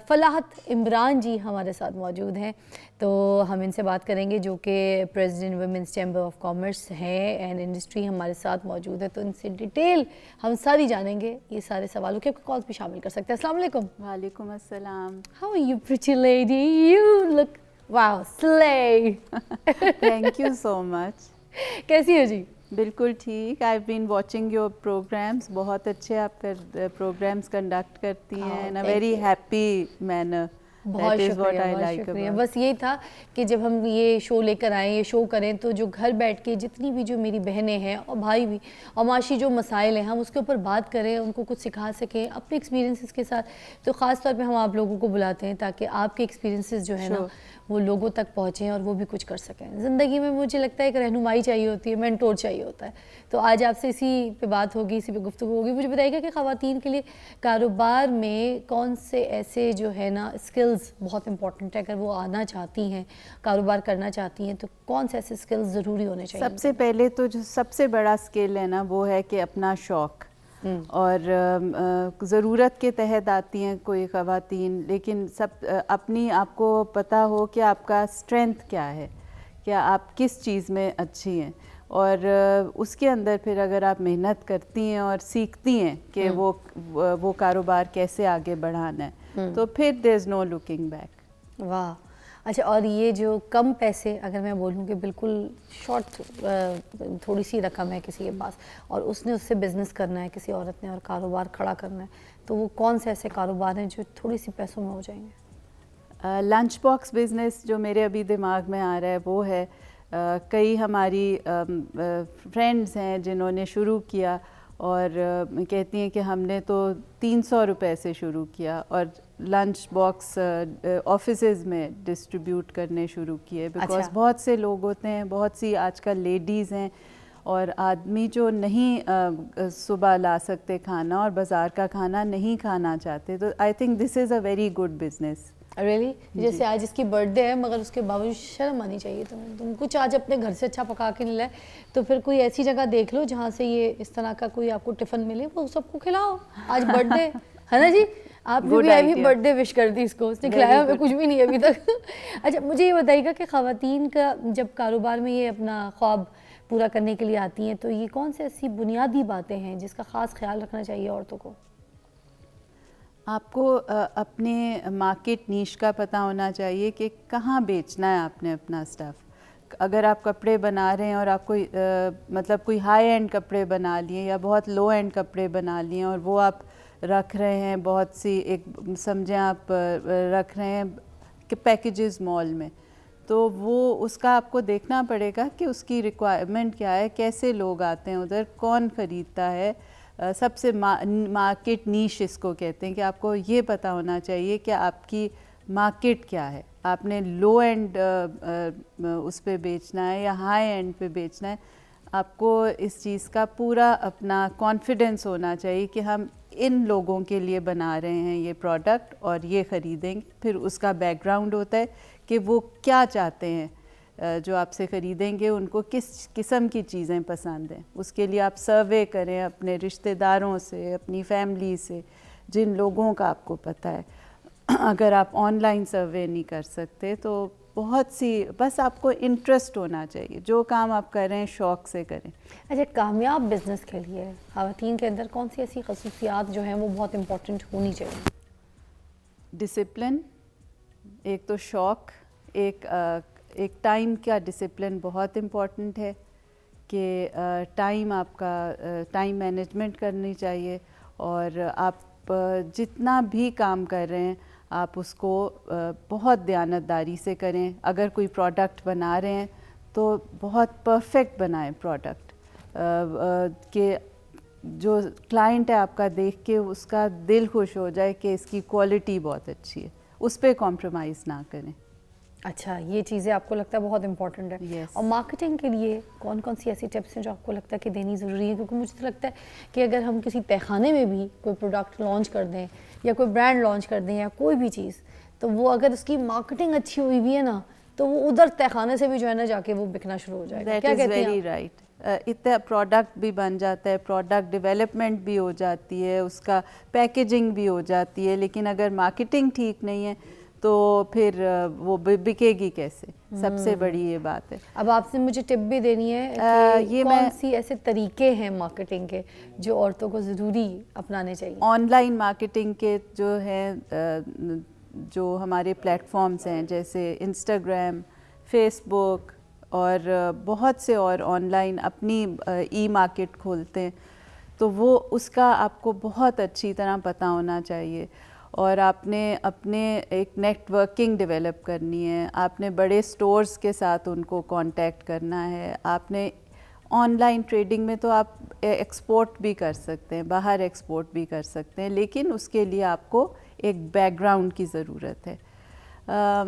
Speaker 1: فلاحت عمران جی ہمارے ساتھ موجود ہیں، تو ہم ان سے بات کریں گے، جو کہ president women's chamber of commerce ہیں اینڈ انڈسٹری ہمارے ساتھ موجود ہے. تو ان سے ڈیٹیل ہم ساری جانیں گے یہ سارے سوالوں کے. کالز بھی شامل کر سکتے ہیں. السلام علیکم.
Speaker 4: وعلیکم السلام.
Speaker 1: How are you, pretty lady? You look, wow, slay.
Speaker 4: Thank you so much.
Speaker 1: کیسی ہو جی؟
Speaker 4: بالکل ٹھیک. I've been watching your programs. بہت اچھے آپ پروگرامس کنڈکٹ کرتی ہیں in a very happy manner.
Speaker 1: بہت شکریہ، بہت شکریہ. بس یہی تھا کہ جب ہم یہ شو لے کر آئیں، یہ شو کریں، تو جو گھر بیٹھ کے جتنی بھی جو میری بہنیں ہیں اور بھائی بھی، اور معاشی جو مسائل ہیں، ہم اس کے اوپر بات کریں، ان کو کچھ سکھا سکیں اپنے ایکسپیرینسز کے ساتھ. تو خاص طور پہ ہم آپ لوگوں کو بلاتے ہیں تاکہ آپ کے ایکسپیرینسز جو ہے نا وہ لوگوں تک پہنچیں اور وہ بھی کچھ کر سکیں. زندگی میں مجھے لگتا ہے ایک رہنمائی چاہیے ہوتی ہے، مینٹور چاہیے ہوتا ہے. تو آج آپ سے اسی پہ بات ہوگی، اسی پہ گفتگو ہوگی. مجھے بتائیے گا کہ خواتین کے لیے کاروبار میں کون سے ایسے جو ہے نا اسکلز بہت امپورٹنٹ ہے، اگر وہ آنا چاہتی ہیں، کاروبار کرنا چاہتی ہیں، تو کون سے ایسے اسکلز ضروری ہونے چاہیے؟
Speaker 4: سب سے پہلے تو جو سب سے بڑا اسکل ہے نا وہ ہے کہ اپنا شوق، اور ضرورت کے تحت آتی ہیں کوئی خواتین، لیکن سب اپنی آپ کو پتہ ہو کہ آپ کا اسٹرینتھ کیا ہے، کیا آپ کس چیز میں اچھی ہیں، اور اس کے اندر پھر اگر آپ محنت کرتی ہیں اور سیکھتی ہیں کہ وہ کاروبار کیسے آگے بڑھانا ہے، تو پھر دیر از نو لکنگ بیک.
Speaker 1: واہ. اچھا، اور یہ جو کم پیسے، اگر میں بولوں کہ بالکل شارٹ تھوڑی سی رقم ہے کسی کے پاس اور اس نے اس سے بزنس کرنا ہے کسی عورت نے اور کاروبار کھڑا کرنا ہے، تو وہ کون سے ایسے کاروبار ہیں جو تھوڑی سی پیسوں میں ہو جائیں گے؟
Speaker 4: لنچ باکس بزنس جو میرے ابھی دماغ میں آ رہا ہے وہ ہے. کئی ہماری فرینڈز ہیں جنہوں نے شروع کیا اور کہتی ہیں کہ ہم نے تو 300 روپے سے شروع کیا اور لنچ باکس آفیسز میں ڈسٹریبیوٹ کرنے شروع کیے، بیکاز بہت سے لوگ ہوتے ہیں، بہت سی آج کل لیڈیز ہیں اور آدمی جو نہیں صبح لا سکتے کھانا اور بازار کا کھانا نہیں کھانا چاہتے، تو I think this is a very good business.
Speaker 1: Really جیسے آج اس کی برتھ ڈے ہے مگر اس کے باوجود شرم آنی چاہیے تم کچھ آج اپنے گھر سے اچھا پکا کے نہیں لائے تو پھر کوئی ایسی جگہ دیکھ لو جہاں سے یہ اس طرح کا کوئی آپ کو ٹفن ملے وہ سب کو کھلاؤ. آج برتھ ڈے ہے نا جی, آپ نے بھی ابھی برتھ ڈے وش کر دی اس کو, اس نے کھلایا ہمیں کچھ بھی نہیں ابھی تک. اچھا مجھے یہ بتائیے گا کہ خواتین کا جب کاروبار میں یہ اپنا خواب پورا کرنے کے لیے آتی ہیں تو یہ کون سے ایسی بنیادی باتیں ہیں جس کا خاص خیال رکھنا چاہیے عورتوں کو؟
Speaker 4: آپ کو اپنے مارکیٹ نیش کا پتہ ہونا چاہیے کہ کہاں بیچنا ہے آپ نے اپنا اسٹف. اگر آپ کپڑے بنا رہے ہیں اور آپ کو مطلب کوئی ہائی اینڈ کپڑے بنا لیے یا بہت لو اینڈ کپڑے بنا لیے اور وہ آپ رکھ رہے ہیں بہت سی ایک سمجھیں آپ رکھ رہے ہیں کہ پیکیجز مال میں, تو وہ اس کا آپ کو دیکھنا پڑے گا کہ اس کی ریکوائرمنٹ کیا ہے, کیسے لوگ آتے ہیں ادھر, کون خریدتا ہے. سب سے مارکیٹ نیش اس کو کہتے ہیں کہ آپ کو یہ پتہ ہونا چاہیے کہ آپ کی مارکیٹ کیا ہے. آپ نے لو اینڈ اس پہ بیچنا ہے یا ہائی اینڈ پہ بیچنا ہے, آپ کو اس چیز کا پورا اپنا کانفیڈنس ہونا چاہیے کہ ہم ان لوگوں کے لیے بنا رہے ہیں یہ پروڈکٹ اور یہ خریدیں گے. پھر اس کا بیک گراؤنڈ ہوتا ہے کہ وہ کیا چاہتے ہیں جو آپ سے خریدیں گے, ان کو کس قسم کی چیزیں پسند ہیں. اس کے لیے آپ سروے کریں اپنے رشتہ داروں سے, اپنی فیملی سے, جن لوگوں کا آپ کو پتہ ہے. اگر آپ آن لائن سروے نہیں کر سکتے تو بہت سی, بس آپ کو انٹرسٹ ہونا چاہیے, جو کام آپ کر رہے ہیں شوق سے کریں.
Speaker 1: اچھا کامیاب بزنس کے لیے خواتین کے اندر کون سی ایسی خصوصیات جو ہیں وہ بہت امپورٹنٹ ہونی چاہیے؟
Speaker 4: ڈسپلن, ایک تو شوق, ایک ٹائم کا ڈسپلن بہت امپورٹنٹ ہے کہ ٹائم آپ کا ٹائم مینجمنٹ کرنی چاہیے, اور آپ جتنا بھی کام کر رہے ہیں آپ اس کو بہت دیانتداری سے کریں. اگر کوئی پروڈکٹ بنا رہے ہیں تو بہت پرفیکٹ بنائیں پروڈکٹ, کہ جو کلائنٹ ہے آپ کا دیکھ کے اس کا دل خوش ہو جائے کہ اس کی کوالٹی بہت اچھی ہے, اس پہ کمپرومائز نہ کریں.
Speaker 1: اچھا یہ چیزیں آپ کو لگتا ہے بہت امپورٹنٹ ہے.
Speaker 4: Yes.
Speaker 1: اور مارکیٹنگ کے لیے کون کون سی ایسی ٹپس ہیں جو آپ کو لگتا ہے کہ دینی ضروری ہے؟ کیونکہ مجھے تو لگتا ہے کہ اگر ہم کسی تہخانے میں بھی کوئی پروڈکٹ لانچ کر دیں یا کوئی برانڈ لانچ کر دیں یا کوئی بھی چیز, تو وہ اگر اس کی مارکیٹنگ اچھی ہوئی بھی ہے نا تو وہ ادھر تہخانے سے بھی جو ہے نا جا کے وہ بکنا شروع ہو جائے گا. کیا کہتے ہیں؟
Speaker 4: Very right. اتنا پروڈکٹ بھی بن جاتا ہے, پروڈکٹ ڈیولپمنٹ بھی ہو جاتی ہے, اس کا پیکیجنگ بھی ہو جاتی ہے, لیکن اگر مارکیٹنگ ٹھیک نہیں ہے تو پھر وہ بکے گی کیسے؟ سب سے بڑی یہ بات ہے.
Speaker 1: اب آپ سے مجھے ٹپ بھی دینی ہے کہ کون سی ایسے طریقے ہیں مارکیٹنگ کے جو عورتوں کو ضروری اپنانے چاہیے؟
Speaker 4: آن لائن مارکیٹنگ کے جو ہیں, جو ہمارے پلیٹ فارمز ہیں جیسے انسٹاگرام, فیس بک اور بہت سے اور آن لائن اپنی ای مارکیٹ کھولتے ہیں, تو وہ اس کا آپ کو بہت اچھی طرح پتہ ہونا چاہیے. اور آپ نے اپنے ایک نیٹ ورکنگ ڈیولپ کرنی ہے, آپ نے بڑے سٹورز کے ساتھ ان کو کانٹیکٹ کرنا ہے. آپ نے آن لائن ٹریڈنگ میں تو آپ ایکسپورٹ بھی کر سکتے ہیں, باہر ایکسپورٹ بھی کر سکتے ہیں, لیکن اس کے لیے آپ کو ایک بیک گراؤنڈ کی ضرورت ہے.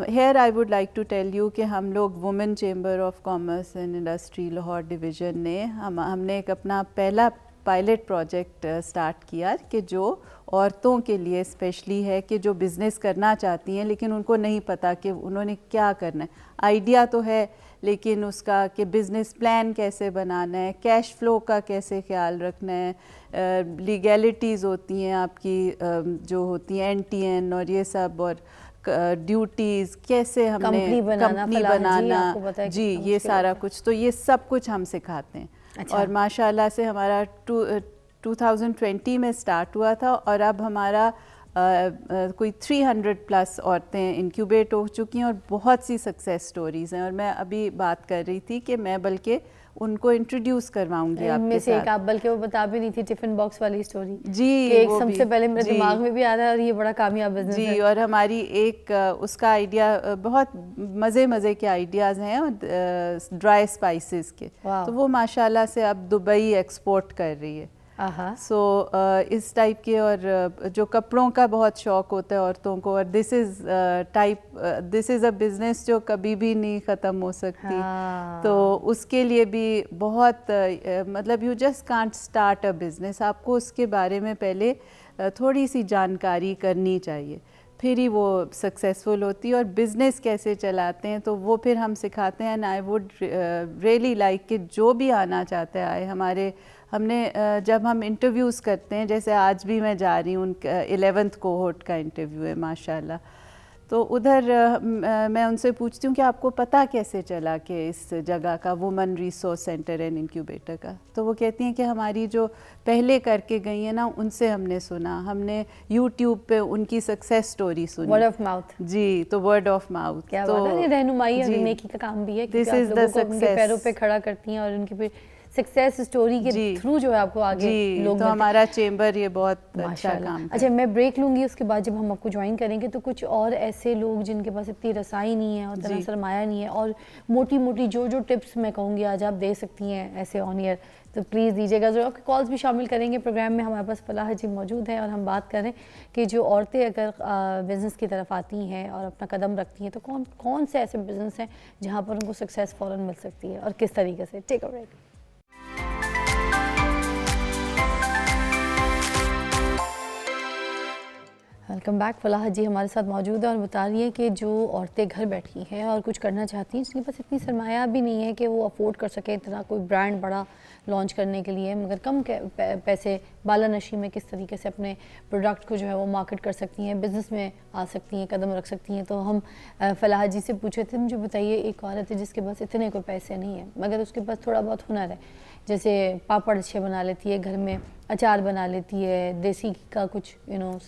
Speaker 4: Here I would like to tell you کہ ہم لوگ women chamber of commerce and industry Lahore division نے ہم نے ایک اپنا پہلا پائلٹ پروجیکٹ سٹارٹ کیا کہ جو عورتوں کے لیے اسپیشلی ہے, کہ جو بزنس کرنا چاہتی ہیں لیکن ان کو نہیں پتہ کہ انہوں نے کیا کرنا ہے. آئیڈیا تو ہے لیکن اس کا کہ بزنس پلان کیسے بنانا ہے, کیش فلو کا کیسے خیال رکھنا ہے, لیگیلٹیز ہوتی ہیں آپ کی جو ہوتی ہیں NTN اور یہ سب, اور ڈیوٹیز کیسے ہم نے کمپنی بنانا, جی یہ سارا کچھ, تو یہ سب کچھ ہم سکھاتے ہیں. اور ماشاء اللہ سے ہمارا 2020 میں سٹارٹ ہوا تھا اور اب ہمارا کوئی 300+ عورتیں انکیوبیٹ ہو چکی ہیں اور بہت سی سکسیس سٹوریز ہیں. اور میں ابھی بات کر رہی تھی کہ میں بلکہ ان کو انٹروڈیوس کرواؤں گی آپ کے ساتھ.
Speaker 1: ایک آپ بلکہ وہ بتا بھی نہیں تھی ٹفن باکس والی سٹوری,
Speaker 4: جی
Speaker 1: ایک سب سے پہلے میرے دماغ میں بھی آ رہا ہے اور یہ بڑا کامیاب بزنس ہے.
Speaker 4: جی, اور ہماری ایک اس کا آئیڈیا بہت مزے کے آئیڈیاز ہیں ڈرائی اسپائسز کے, تو وہ ماشاء اللہ سے اب دبئی ایکسپورٹ کر رہی ہے. سو اس ٹائپ کے, اور جو کپڑوں کا بہت شوق ہوتا ہے عورتوں کو, اور دس از اے بزنس جو کبھی بھی نہیں ختم ہو سکتی, تو اس کے لیے بھی بہت مطلب you just can't start a business, آپ کو اس کے بارے میں پہلے تھوڑی سی جانکاری کرنی چاہیے, پھر ہی وہ سکسیزفل ہوتی ہے. اور بزنس کیسے چلاتے ہیں تو وہ پھر ہم سکھاتے ہیں. And I would really like کہ جو بھی آنا چاہتا ہے آئے. ہم نے جب ہم انٹرویوز کرتے ہیں, جیسے آج بھی میں جا رہی ہوں, 11th کوہورٹ کا انٹرویو ہے ماشاء اللہ, تو ادھر میں ان سے پوچھتی ہوں کہ آپ کو پتہ کیسے چلا کہ اس جگہ کا women resource centre and incubator کا. تو وہ کہتی ہیں کہ ہماری جو پہلے کر کے گئی ہیں نا, ان سے ہم نے سنا, ہم نے یوٹیوب پہ ان کی سکسیس سٹوری سنی.
Speaker 1: Word of mouth.
Speaker 4: جی, تو ورڈ آف ماؤتھ.
Speaker 1: کیا بات ہے, رہنمائی اور نیکی کا کام بھی ہے, کیونکہ آپ لوگوں کو ان کے پیروں پہ کھڑا کرتی ہیں اور ان کی پھر سکسیس سٹوری کے تھرو جو ہے آپ کو آگے لوگ.
Speaker 4: تو ہمارا چیمبر یہ بہت اچھا کام.
Speaker 1: اچھا, میں بریک لوں گی, اس کے بعد جب ہم آپ کو جوائن کریں گے تو کچھ اور ایسے لوگ جن کے پاس اتنی رسائی نہیں ہے اور اتنا سرمایہ نہیں ہے, اور موٹی موٹی جو ٹپس میں کہوں گی آج آپ دے سکتی ہیں ایسے آن ایئر, تو پلیز دیجیے گا ضرور. کالز بھی شامل کریں گے پروگرام میں. ہمارے پاس فلاح جی موجود ہیں اور ہم بات کریں کہ جو عورتیں اگر بزنس کی طرف آتی ہیں اور اپنا قدم رکھتی ہیں تو کون سے ایسے بزنس ہیں جہاں پر ان کو سکسیس فوراً مل سکتی ہے اور کس طریقے سے. ٹیک اے بریک. Welcome back. فلاح جی ہمارے ساتھ موجود ہے اور بتا رہی ہے کہ جو عورتیں گھر بیٹھی ہیں اور کچھ کرنا چاہتی ہیں, جن کے پاس اتنی سرمایہ بھی نہیں ہے کہ وہ افورڈ کر سکیں اتنا کوئی برانڈ بڑا لانچ کرنے کے لیے, مگر کم پیسے بالا نشی میں کس طریقے سے اپنے پروڈکٹ کو جو ہے وہ مارکیٹ کر سکتی ہیں, بزنس میں آ سکتی ہیں, قدم رکھ سکتی ہیں. تو ہم فلاح جی سے پوچھے تھے, مجھے بتائیے ایک عورت ہے جس کے پاس اتنے کوئی پیسے نہیں ہیں مگر اس کے پاس تھوڑا بہت ہنر ہے, جیسے پاپڑ اچھے بنا لیتی ہے, گھر میں اچار بنا لیتی ہے, دیسی کا کچھ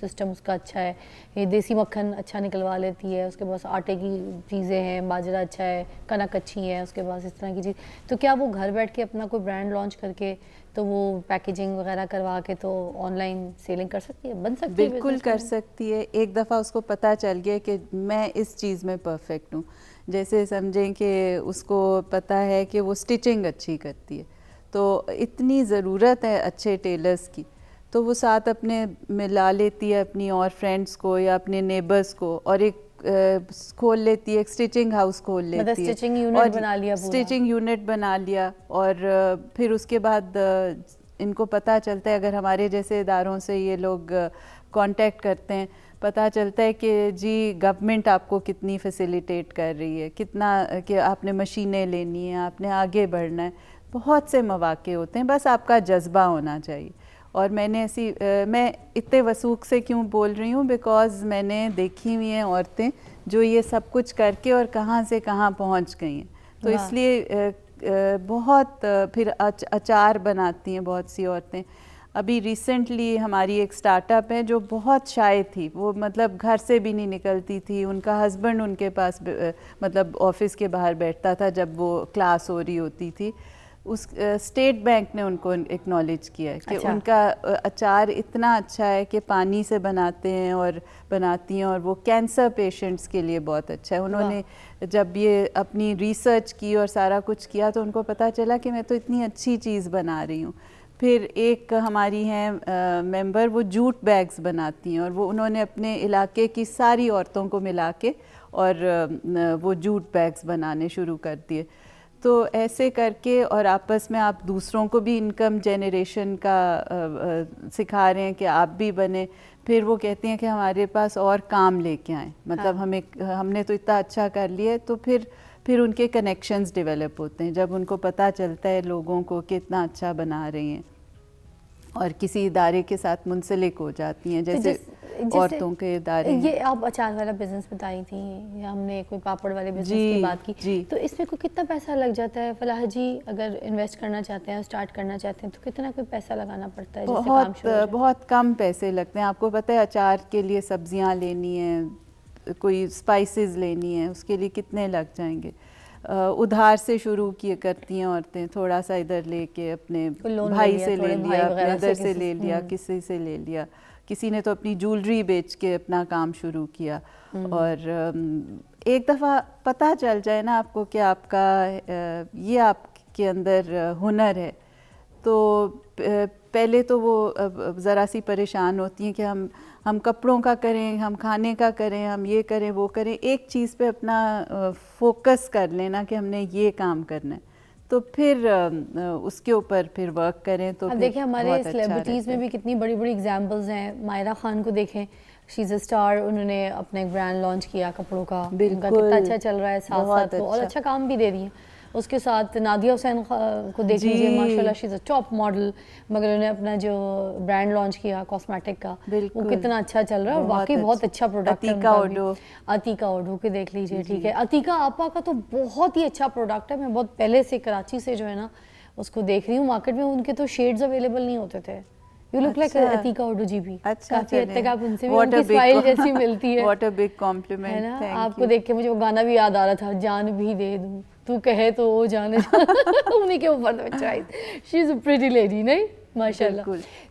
Speaker 1: سسٹم اس کا اچھا ہے, یہ دیسی مکھن اچھا نکلوا لیتی ہے, اس کے پاس آٹے کی چیزیں ہیں, باجرہ اچھا ہے, کنک اچھی ہے اس کے پاس, اس طرح کی چیز. تو کیا وہ گھر بیٹھ کے اپنا کوئی برانڈ لانچ کر کے تو وہ پیکیجنگ وغیرہ کروا کے تو آن لائن سیلنگ کر سکتی ہے, بن سکتی ہے؟
Speaker 4: بالکل کر سکتی ہے. ایک دفعہ اس کو پتہ چل گیا کہ میں اس چیز میں پرفیکٹ ہوں. جیسے سمجھیں کہ اس کو پتہ ہے کہ وہ سٹچنگ اچھی کرتی ہے, تو اتنی ضرورت ہے اچھے ٹیلرز کی, تو وہ ساتھ اپنے ملا لیتی ہے اپنی اور فرینڈس کو یا اپنے نیبرز کو, اور ایک کھول لیتی ہے, ایک سٹچنگ ہاؤس کھول لیتی ہے,
Speaker 1: سٹچنگ یونٹ بنا لیا,
Speaker 4: سٹچنگ یونٹ بنا لیا. اور پھر اس کے بعد ان کو پتہ چلتا ہے, اگر ہمارے جیسے اداروں سے یہ لوگ کانٹیکٹ کرتے ہیں, پتہ چلتا ہے کہ جی گورنمنٹ آپ کو کتنی فیسیلیٹیٹ کر رہی ہے, کتنا کہ آپ نے مشینیں لینی ہیں, آپ نے آگے بڑھنا ہے. بہت سے مواقع ہوتے ہیں, بس آپ کا جذبہ ہونا چاہیے. اور میں نے میں اتنے وثوق سے کیوں بول رہی ہوں, بیکاز میں نے دیکھی ہوئی ہیں عورتیں جو یہ سب کچھ کر کے اور کہاں سے کہاں پہنچ گئی ہیں. تو اس لیے بہت پھر اچار بناتی ہیں بہت سی عورتیں. ابھی ریسنٹلی ہماری ایک سٹارٹ اپ ہے جو بہت شائع تھی, وہ مطلب گھر سے بھی نہیں نکلتی تھی, ان کا ہسبینڈ ان کے پاس مطلب آفس کے باہر بیٹھتا تھا جب وہ کلاس ہو رہی ہوتی تھی. اس اسٹیٹ بینک نے ان کو ایکنالج کیا ہے کہ ان کا اچار اتنا اچھا ہے کہ پانی سے بناتے ہیں اور بناتی ہیں, اور وہ کینسر پیشنٹس کے لیے بہت اچھا ہے. انہوں نے جب یہ اپنی ریسرچ کی اور سارا کچھ کیا تو ان کو پتہ چلا کہ میں تو اتنی اچھی چیز بنا رہی ہوں. پھر ایک ہماری ہیں ممبر, وہ جوٹ بیگز بناتی ہیں, اور وہ انہوں نے اپنے علاقے کی ساری عورتوں کو ملا کے اور وہ جوٹ بیگز بنانے شروع کر دیے. تو ایسے کر کے, اور آپس میں آپ دوسروں کو بھی انکم جنریشن کا سکھا رہے ہیں کہ آپ بھی بنے. پھر وہ کہتے ہیں کہ ہمارے پاس اور کام لے کے آئیں, مطلب ہم نے تو اتنا اچھا کر لیا. تو پھر ان کے کنیکشنز ڈیولپ ہوتے ہیں جب ان کو پتہ چلتا ہے لوگوں کو کہ اتنا اچھا بنا رہی ہیں, اور کسی ادارے کے ساتھ منسلک ہو جاتی ہیں, جیسے عورتوں کے ادارے.
Speaker 1: یہ آپ اچار والا بزنس بتائی تھی, یا ہم نے کوئی پاپڑ والے بزنس کی بات کی, تو اس میں کوئی کتنا پیسہ لگ جاتا ہے فلاح جی؟ اگر انویسٹ کرنا چاہتے ہیں, اسٹارٹ کرنا چاہتے ہیں, تو کتنا کوئی پیسہ لگانا پڑتا ہے؟
Speaker 4: بہت کم پیسے لگتے ہیں. آپ کو پتہ ہے اچار کے لیے سبزیاں لینی ہیں, کوئی اسپائسز لینی ہیں, اس کے لیے کتنے لگ جائیں گے. ادھار سے شروع کرتی ہیں عورتیں, تھوڑا سا ادھر لے کے اپنے بھائی سے لے لیا, اپنے ادھر سے لے لیا, کسی سے لے لیا. کسی نے تو اپنی جولری بیچ کے اپنا کام شروع کیا. اور ایک دفعہ پتہ چل جائے نا آپ کو کہ آپ کا یہ آپ کے اندر ہنر ہے, تو پہلے تو وہ ذرا سی پریشان ہوتی ہیں کہ ہم کپڑوں کا کریں, ہم کھانے کا کریں, ہم یہ کریں وہ کریں. ایک چیز پہ اپنا فوکس کر لینا کہ ہم نے یہ کام کرنا ہے, تو پھر اس کے اوپر پھر ورک کریں. تو
Speaker 1: اب دیکھیں ہمارے سیلیبریٹیز میں بھی کتنی بڑی بڑی ایگزامپلز ہیں. مائرہ خان کو دیکھیں, شی از اے اسٹار. انہوں نے اپنا ایک برانڈ لانچ کیا کپڑوں کا, ان کا
Speaker 4: بالکل.
Speaker 1: کتنا اچھا چل رہا ہے, ساتھ
Speaker 4: بہت
Speaker 1: ساتھ وہ اور
Speaker 4: اچھا.
Speaker 1: اچھا کام بھی دے رہی ہیں. اس کے ساتھ نادیہ حسین کو دیکھ
Speaker 4: جی.
Speaker 1: لیجیے, ماشاء اللہ شی از اے ٹاپ ماڈل, مگر انہوں نے اپنا جو برانڈ لانچ کیا کاسمیٹک کا وہ
Speaker 4: بالکل.
Speaker 1: کتنا اچھا چل رہا ہے, اور
Speaker 4: بہت
Speaker 1: واقعی بہت اچھا پروڈکٹ ہے ان
Speaker 4: عتیقہ
Speaker 1: کا بھی.
Speaker 4: اوڈو.
Speaker 1: عتیقہ اوڈو کے دیکھ لیجیے, ٹھیک ہے. عتیقہ آپا کا تو بہت ہی اچھا پروڈکٹ ہے. میں بہت پہلے سے کراچی سے جو ہے نا اس کو دیکھ رہی ہوں, مارکیٹ میں ان کے تو شیڈز اویلیبل نہیں ہوتے تھے. You look like Atiqa odo جی بھی.
Speaker 4: اچھا,
Speaker 1: کافی حد تک آپ ان سے بھی ان کی اسمائل جیسی ملتی ہے,
Speaker 4: واٹ اے بگ
Speaker 1: ہے
Speaker 4: کمپلیمنٹ.
Speaker 1: نا. آپ کو دیکھ کے مجھے وہ گانا بھی یاد آ رہا تھا, جان بھی دے دوں تو کہے تو وہ جانے انہیں کے اوپر شی از اے پریٹی لیڈی, نہیں ماشاء اللہ.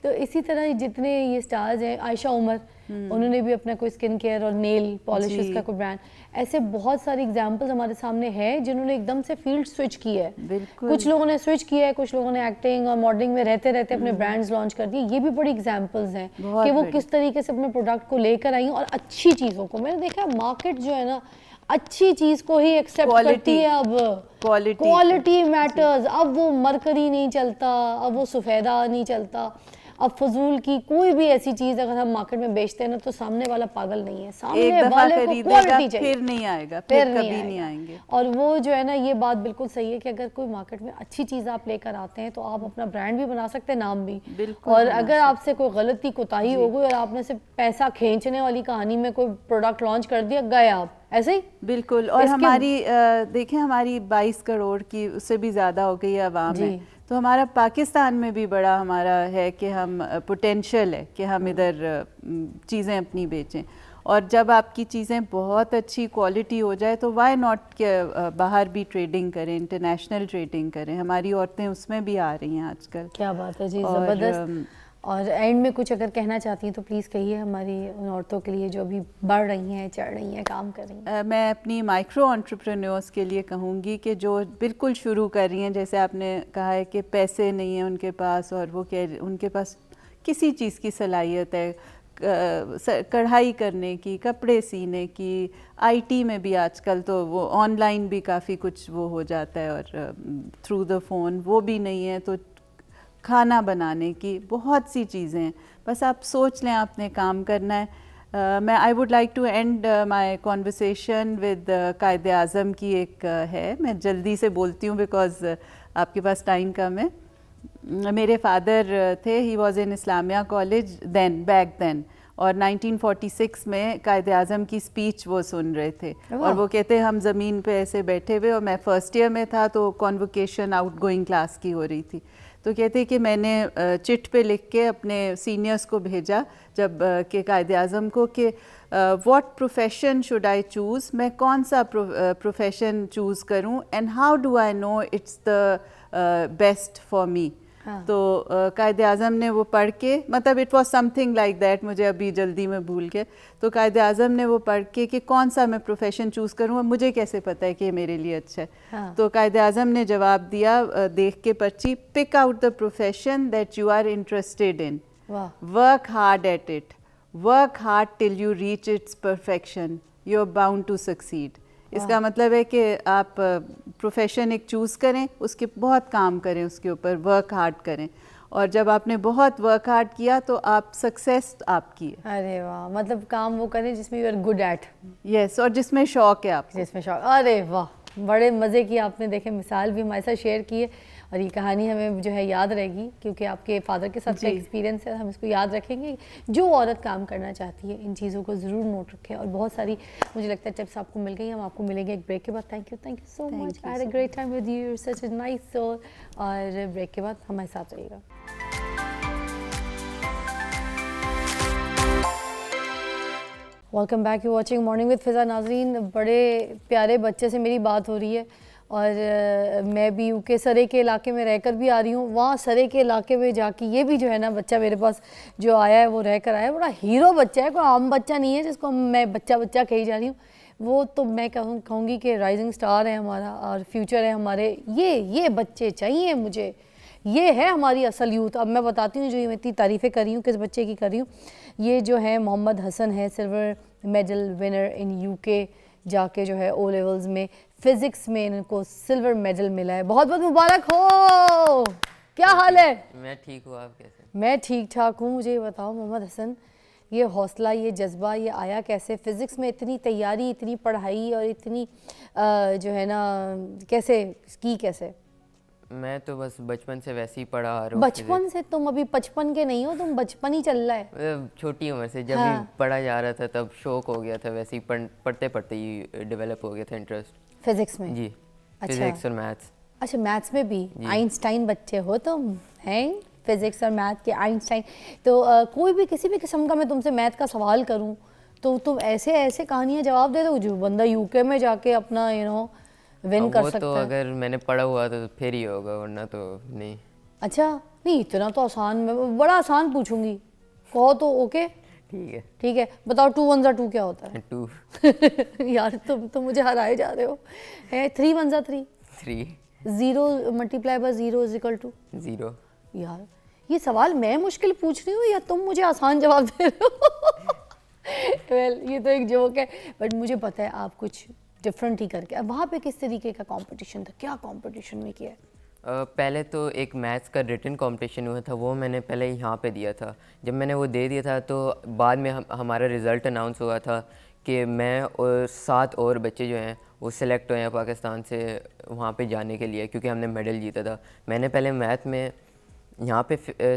Speaker 1: تو اسی طرح جتنے یہ اسٹارز ہیں, عائشہ عمر, انہوں نے بھی اپنا کوئی اسکن کیئر اور نیل پالشز کا کوئی برانڈ, ایسے بہت ساری ایگزامپلز ہمارے سامنے ہیں جنہوں نے ایک دم سے فیلڈ سوئچ کی ہے. کچھ لوگوں نے سوئچ کیا ہے, کچھ لوگوں نے ایکٹنگ اور ماڈلنگ میں رہتے رہتے اپنے برانڈز لانچ کر دیے. یہ بھی بڑی ایگزامپلز ہیں کہ وہ کس طریقے سے اپنے پروڈکٹ کو لے کر آئی ہیں, اور اچھی چیزوں کو. میں نے دیکھا مارکیٹ جو ہے نا اچھی چیز کو ہی ایکسیپٹ کرتی ہے. اب کوالٹی میٹرز, اب وہ مرکری نہیں چلتا, اب وہ سفیدہ نہیں چلتا, اب فضول کی کوئی بھی ایسی چیز اگر ہم مارکیٹ میں بیچتے ہیں نا تو سامنے والا پاگل نہیں ہے, سامنے والے کو کوالٹی چاہیے,
Speaker 4: پھر نہیں آئے گا, پھر کبھی نہیں آئیں گے.
Speaker 1: اور وہ جو ہے نا یہ بات بالکل صحیح ہے کہ اگر کوئی مارکیٹ میں اچھی چیز آپ لے کر آتے ہیں تو آپ اپنا برانڈ بھی بنا سکتے ہیں, نام بھی. اور اگر آپ سے کوئی غلطی کوتاہی ہو گئی اور آپ نے صرف پیسہ کھینچنے والی کہانی میں کوئی پروڈکٹ لانچ کر دیا, گئے آپ ایسے ہی.
Speaker 4: بالکل. اور ہماری دیکھیں ہماری 22 کروڑ کی اس سے بھی زیادہ ہو گئی عوام ہے, تو ہمارا پاکستان میں بھی بڑا ہمارا ہے کہ ہم پوٹینشیل ہے کہ ہم ادھر چیزیں اپنی بیچیں. اور جب آپ کی چیزیں بہت اچھی کوالٹی ہو جائے تو وائی ناٹ کہ باہر بھی ٹریڈنگ کریں, انٹرنیشنل ٹریڈنگ کریں. ہماری عورتیں اس میں بھی آ رہی ہیں آج کل.
Speaker 1: کیا بات ہے جی, زبردست. اور اینڈ میں کچھ اگر کہنا چاہتی ہیں تو پلیز کہیے ہماری ان عورتوں کے لیے جو ابھی بڑھ رہی ہیں, چڑھ رہی ہیں, کام کر رہی ہیں.
Speaker 4: میں اپنی مائکرو انٹرپرینورس کے لیے کہوں گی کہ جو بالکل شروع کر رہی ہیں, جیسے آپ نے کہا ہے کہ پیسے نہیں ہیں ان کے پاس, اور وہ ان کے پاس کسی چیز کی صلاحیت ہے, کڑھائی کرنے کی, کپڑے سینے کی, آئی ٹی میں بھی آج کل تو وہ آن لائن بھی کافی کچھ وہ ہو جاتا ہے, اور تھرو دا فون وہ بھی نہیں ہے, تو کھانا بنانے کی بہت سی چیزیں ہیں. بس آپ سوچ لیں آپ نے کام کرنا ہے. میں I would like to end my conversation with Quaid Azam کی ایک ہے, میں جلدی سے بولتی ہوں بیکاز آپ کے پاس ٹائم کم ہے. میرے فادر تھے, he was in Islamia college back then, اور 1946 میں قائد اعظم کی اسپیچ وہ سن رہے تھے, اور وہ کہتے ہم زمین پہ ایسے بیٹھے ہوئے, اور میں فرسٹ ایئر میں تھا تو کانوکیشن آؤٹ گوئنگ کلاس کی ہو رہی تھی, تو کہتے کہ میں نے چٹ پہ لکھ کے اپنے سینئرس کو بھیجا جب کہ قائد اعظم کو کہ what profession should I choose, میں کون سا پروفیشن چوز کروں, and how do I know it's the best for me. تو قائد اعظم نے وہ پڑھ کے, مطلب it was something like that, مجھے ابھی جلدی میں بھول کے, تو قائد اعظم نے وہ پڑھ کے کہ کون سا میں پروفیشن چوز کروں اور مجھے کیسے پتہ ہے کہ یہ میرے لیے اچھا ہے. تو قائد اعظم نے جواب دیا دیکھ کے پرچی, pick out the profession that you are interested in, work hard at it, work hard till you reach its perfection, you are bound to succeed. اس کا مطلب ہے کہ آپ پروفیشن ایک چوز کریں, اس کے بہت کام کریں, اس کے اوپر ورک ہارڈ کریں, اور جب آپ نے بہت ورک ہارڈ کیا تو آپ سکسیس آپ کی ہے.
Speaker 1: ارے واہ, مطلب کام وہ کریں جس میں یو آر گڈ ایٹ.
Speaker 4: یس, اور جس میں شوق ہے آپ کو.
Speaker 1: جس میں شوق. ارے واہ, بڑے مزے کی آپ نے دیکھیں مثال بھی ہمارے ساتھ شیئر کی ہے, اور یہ کہانی ہمیں جو ہے یاد رہے گی کیونکہ آپ کے فادر کے ساتھ کا ایکسپیرینس ہے, ہم اس کو یاد رکھیں گے. جو عورت کام کرنا چاہتی ہے ان چیزوں کو ضرور نوٹ رکھیں, اور بہت ساری مجھے لگتا ہے ٹپس آپ کو مل گئی. ہم آپ کو ملیں گے ایک بریک کے بعد. Thank you so much, I had a great time with you, such a nice soul. اور بریک کے بعد ہمارے ساتھ رہیے گا. Welcome back, you watching Morning with Fiza. ناظرین, بڑے پیارے بچے سے میری بات ہو رہی ہے, اور میں بھی یو کے سرے کے علاقے میں رہ کر بھی آ رہی ہوں. وہاں سرے کے علاقے میں جا کے یہ بھی جو ہے نا بچہ میرے پاس جو آیا ہے وہ رہ کر آیا ہے, بڑا ہیرو بچہ ہے, کوئی عام بچہ نہیں ہے جس کو میں بچہ کہی جا رہی ہوں. وہ تو میں کہوں گی کہ رائزنگ سٹار ہے ہمارا, اور فیوچر ہے ہمارے. یہ بچے چاہیے مجھے, یہ ہے ہماری اصل یوتھ. اب میں بتاتی ہوں جو یہ اتنی تعریفیں کر رہی ہوں کس بچے کی کر رہی ہوں. یہ جو ہے محمد حسن ہے, silver medal winner in U K, جا کے جو ہے او لیولز میں فزکس میں ان کو سلور میڈل ملا ہے. بہت بہت مبارک ہو. کیا حال ہے؟
Speaker 5: میں ٹھیک ہوں, آپ کیسے؟
Speaker 1: میں ٹھیک ٹھاک ہوں. مجھے یہ بتاؤ محمد حسن, یہ حوصلہ, یہ جذبہ یہ آیا کیسے؟ فزکس میں اتنی تیاری, اتنی پڑھائی اور اتنی جو ہے نا کیسے کی کیسے؟
Speaker 5: میں تو بس بچپن سے ویسے ہی پڑھا آ رہا ہوں.
Speaker 1: بچپن سے؟ تم ابھی 55 کے نہیں ہو, تم بچپن ہی چل رہا ہے.
Speaker 5: چھوٹی عمر سے جب بھی پڑھا جا رہا تھا تب شوق ہو گیا تھا, ویسے ہی پڑھتے پڑھتے ہی ڈیولپ ہو گیا تھا انٹرسٹ
Speaker 1: فزکس میں.
Speaker 5: جی فزکس اور میتھس.
Speaker 1: اچھا میتھس میں بھی آئنسٹائن بچے ہو تم ہیں, فزکس اور میتھ کے آئنسٹائن. تو کوئی بھی کسی بھی قسم کا میں تم سے میتھ کا سوال کروں تو تم ایسے ایسے کہانیاں جواب دے دو جو بندہ یو کے میں جا کے اپنا ون کر سکتا ہے.
Speaker 5: وہ تو اگر میں نے پڑھا ہوا تو پھر ہی ہوگا, ورنہ تو نہیں.
Speaker 1: اچھا نہیں اتنا تو آسان, میں بڑا آسان پوچھوں گی, کہو تو اوکے.
Speaker 5: ٹھیک ہے
Speaker 1: ٹھیک ہے, بتاؤ 2 1 2 کیا ہوتا ہے؟
Speaker 5: 2.
Speaker 1: یار تم تو مجھے ہرائے جا رہے ہو. 3 1 3
Speaker 5: 3.
Speaker 1: 0 multiply by 0 is equal to
Speaker 5: 0.
Speaker 1: یار یہ سوال میں مشکل پوچھ رہی ہوں یا تم مجھے آسان جواب دے رہے ہو؟ ویل یہ تو ایک جوک ہے, بٹ مجھے پتہ ہے آپ کچھ ڈفرینٹ ہی کر کے. وہاں پہ کس طریقے کا کمپٹیشن تھا, کیا کمپٹیشن میں کیا ہے؟
Speaker 5: پہلے تو ایک میتھس کا ریٹن کمپٹیشن ہوا تھا, وہ میں نے پہلے یہاں پہ دیا تھا. جب میں نے وہ دے دیا تھا تو بعد میں ہمارا رزلٹ اناؤنس ہوا تھا کہ میں اور 7 اور بچے جو ہیں وہ سلیکٹ ہوئے ہیں پاکستان سے وہاں پہ جانے کے لیے, کیونکہ ہم نے میڈل جیتا تھا. میں نے پہلے میتھ میں یہاں پہ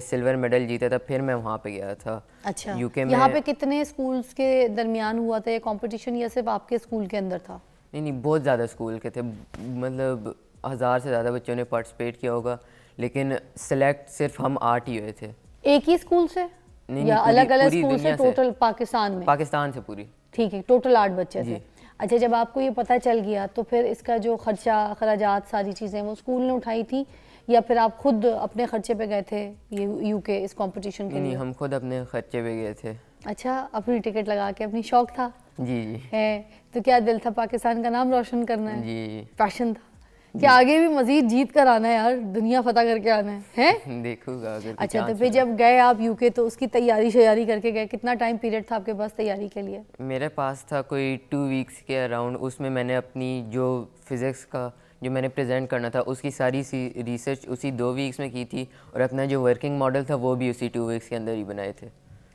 Speaker 5: سلور میڈل جیتا تھا, پھر میں وہاں پہ گیا تھا.
Speaker 1: اچھا
Speaker 5: یو کے میں.
Speaker 1: یہاں پہ کتنے اسکولس کے درمیان ہوا تھا یہ کمپٹیشن یا صرف آپ کے اسکول کے اندر تھا؟
Speaker 5: نہیں بہت زیادہ اسکول کے تھے, مطلب 1000 سے زیادہ بچوں نے پارٹیسپیٹ کیا ہوگا, لیکن سلیکٹ صرف ہم 8 ہی ہوئے تھے.
Speaker 1: ایک ہی اسکول سے یا الگ الگ اسکول سے؟ ٹوٹل پاکستان میں؟
Speaker 5: پاکستان سے پوری.
Speaker 1: ٹھیک ہے, ٹوٹل 8 بچے تھے. اچھا جب آپ کو یہ پتہ چل گیا تو پھر اس کا جو خرچہ اخراجات ساری چیزیں وہ اسکول نے اٹھائی تھی یا پھر آپ خود اپنے خرچے پہ گئے تھے یو کے اس کمپٹیشن کے لیے؟
Speaker 5: نہیں ہم خود اپنے خرچے پہ گئے تھے.
Speaker 1: اچھا اپنی ٹکٹ لگا کے, اپنی شوق تھا؟
Speaker 5: جی جی
Speaker 1: ہے تو کیا دل تھا پاکستان کا نام روشن کرنا ہے؟
Speaker 5: جی
Speaker 1: پیشن تھا کہ آگے بھی مزید جیت کر آنا ہے یار, دنیا فتح کر کے آنا ہے.
Speaker 5: دیکھوں گا اگر.
Speaker 1: اچھا تو پھر جب گئے آپ یو کے تو اس کی تیاری شیاری کر کے گئے, کتنا ٹائم پیریڈ تھا آپ کے پاس تیاری کے لیے؟
Speaker 5: میرے پاس تھا کوئی 2 ویکس کے اراؤنڈ. اس میں نے اپنی جو فزکس کا جو میں نے پریزنٹ کرنا تھا اس کی ساری ریسرچ اسی 2 ویکس میں کی تھی, اور اپنا جو ورکنگ ماڈل تھا وہ بھی اسی 2 ویکس کے اندر ہی بنائے تھے.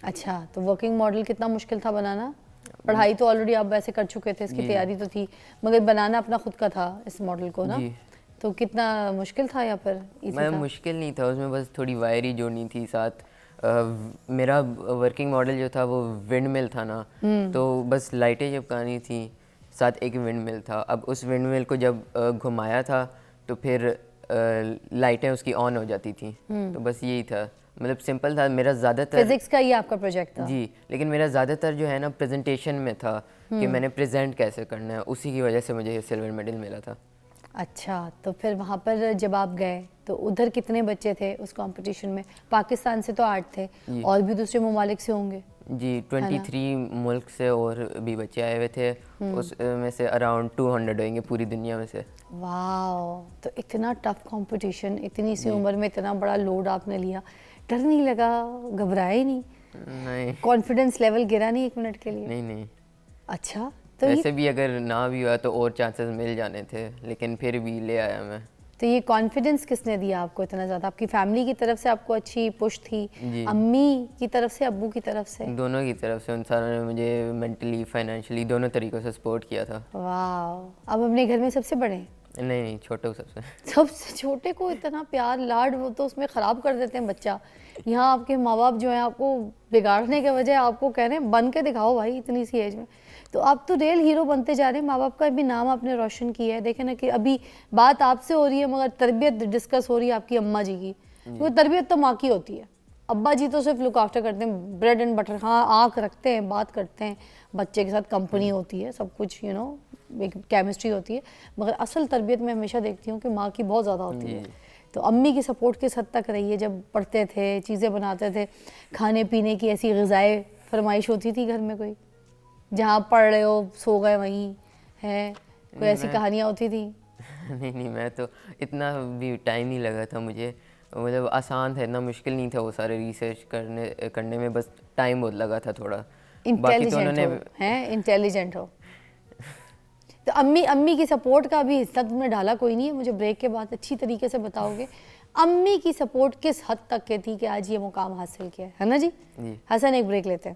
Speaker 1: اچھا تو ورکنگ ماڈل کتنا مشکل تھا بنانا؟ پڑھائی تو آلریڈی آپ ویسے کر چکے تھے, اس کی تیاری تو تھی, مگر بنانا اپنا خود کا تھا اس ماڈل کو نا, تو کتنا مشکل تھا یا پھر ایزی تھا؟
Speaker 5: مشکل نہیں تھا, اس میں بس تھوڑی وائر ہی جوڑنی تھی ساتھ. میرا ورکنگ ماڈل جو تھا وہ ونڈ مل تھا نا, تو بس لائٹیں چپکانی تھیں, ساتھ ایک ونڈ مل تھا. اب اس ونڈ مل کو جب گھمایا تھا تو پھر لائٹیں اس کی آن ہو جاتی تھیں, تو بس یہی تھا. مطلب سمپل تھا. میرا زیادہ تر
Speaker 1: فزکس کا یہ آپ کا پروجیکٹ تھا؟
Speaker 5: جی, لیکن میرا زیادہ تر جو ہے نا پریزنٹیشن میں تھا کہ میں نے پریزنٹ کیسے کرنا ہے, اسی کی وجہ سے مجھے یہ سلور میڈل ملا تھا.
Speaker 1: اچھا تو پھر وہاں پر جب آپ گئے تو ادھر کتنے بچے تھے اس کمپٹیشن میں؟ پاکستان سے تو 8 تھے, اور بھی دوسرے ممالک سے ہوں گے؟
Speaker 5: جی 23 ملک سے اور بھی بچے آئے ہوئے تھے, اس میں سے اراؤنڈ 200 ہوئیں گے پوری دنیا میں سے.
Speaker 1: واو, تو اتنا ٹف کمپٹیشن, اتنی سی عمر میں اتنا بڑا لوڈ آپ نے لیا, ڈر نہیں لگا, گھبرائے نہیں؟
Speaker 5: نہیں.
Speaker 1: کانفیڈنس لیول گرا نہیں ایک منٹ کے لیے؟
Speaker 5: نہیں نہیں.
Speaker 1: اچھا تو
Speaker 5: ویسے بھی اگر نہ بھی ہوا تو اور چانسز مل جانے تھے, لیکن پھر بھی لے آیا میں.
Speaker 1: تو یہ کانفیڈنس کس نے دیا آپ کو اتنا زیادہ؟ آپ کی فیملی کی طرف سے آپ کو اچھی پش تھی, امی کی طرف سے, ابو کی طرف سے؟
Speaker 5: دونوں کی طرف سے. ان ساروں نے مجھے مینٹلی فائنینشلی دونوں طریقوں سے سپورٹ کیا تھا.
Speaker 1: واو. اب اپنے گھر میں سب سے بڑے؟
Speaker 5: نہیں چھوٹے کو
Speaker 1: سب سے چھوٹے کو اتنا پیار لاڈ وہ تو اس میں خراب کر دیتے ہیں بچہ. یہاں آپ کے ماں باپ جو ہیں آپ کو بگاڑنے کے وجہ آپ کو کہہ رہے ہیں بن کے دکھاؤ بھائی اتنی سی ایج میں, تو آپ تو ریل ہیرو بنتے جا رہے ہیں. ماں باپ کا بھی نام آپ نے روشن کیا ہے. دیکھیں نا کہ ابھی بات آپ سے ہو رہی ہے مگر تربیت ڈسکس ہو رہی ہے آپ کی اماں جی کی, کیونکہ تربیت تو ماں کی ہوتی ہے, ابا جی تو صرف لک آفٹر کرتے ہیں, بریڈ اینڈ بٹر, ہاں آنکھ رکھتے ہیں, بات کرتے ہیں, بچے کے ساتھ کمپنی ہوتی ہے, سب کچھ ایک کیمسٹری ہوتی ہے, مگر اصل تربیت میں ہمیشہ دیکھتی ہوں کہ ماں کی بہت زیادہ ہوتی ہے. تو امی کی سپورٹ کس حد تک رہی ہے جب پڑھتے تھے, چیزیں بناتے تھے, کھانے پینے کی ایسی غذائیں فرمائش ہوتی تھی گھر میں کوئی, جہاں پڑھ رہے ہو سو گئے وہیں ہے, کوئی ایسی کہانیاں ہوتی تھیں؟
Speaker 5: نہیں میں تو اتنا بھی ٹائم نہیں لگا تھا مجھے, مطلب آسان تھا, اتنا مشکل نہیں تھا وہ سارے ریسرچ کرنے میں, بس ٹائم بہت لگا تھا تھوڑا.
Speaker 1: انٹیلیجنٹ ہو, ہیں انٹیلیجنٹ ہو. تو امی کی سپورٹ کا بھی حصہ تم نے ڈالا کوئی نہیں ہے, مجھے بریک کے بعد اچھی طریقے سے بتاؤ گے امی کی سپورٹ کس حد تک کے تھی کہ آج یہ مقام حاصل کیا ہے نا جی؟ حسن ایک بریک لیتے ہیں.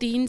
Speaker 6: 3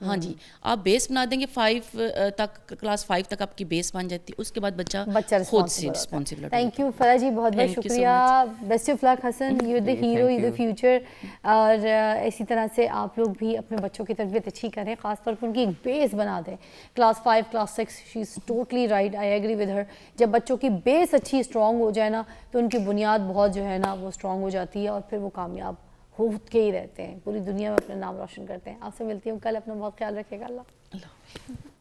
Speaker 6: ہاں جی آپ بیس بنا دیں گے 5 تک، کلاس 5 تک آپ کی بیس بن جاتی ہے، اس کے بعد بچہ خود سے responsible.
Speaker 1: Thank you Farah ji, بہت بہت شکریہ. Best of luck Hasan, you the hero, you the future. اور اسی طرح سے آپ لوگ بھی اپنے بچوں کی تربیت اچھی کریں، خاص طور پر ان کی ایک بیس بنا دیں. Class 5 class 6 she is totally right, I agree with her. جب بچوں کی بیس اچھی اسٹرانگ ہو جائے نا تو ان کی بنیاد بہت جو ہے نا وہ اسٹرانگ ہو جاتی ہے، اور پھر وہ کامیاب ہو کے ہی رہتے ہیں، پوری دنیا میں اپنا نام روشن کرتے ہیں. آپ سے ملتی ہوں کل، اپنا بہت خیال رکھے گا. اللہ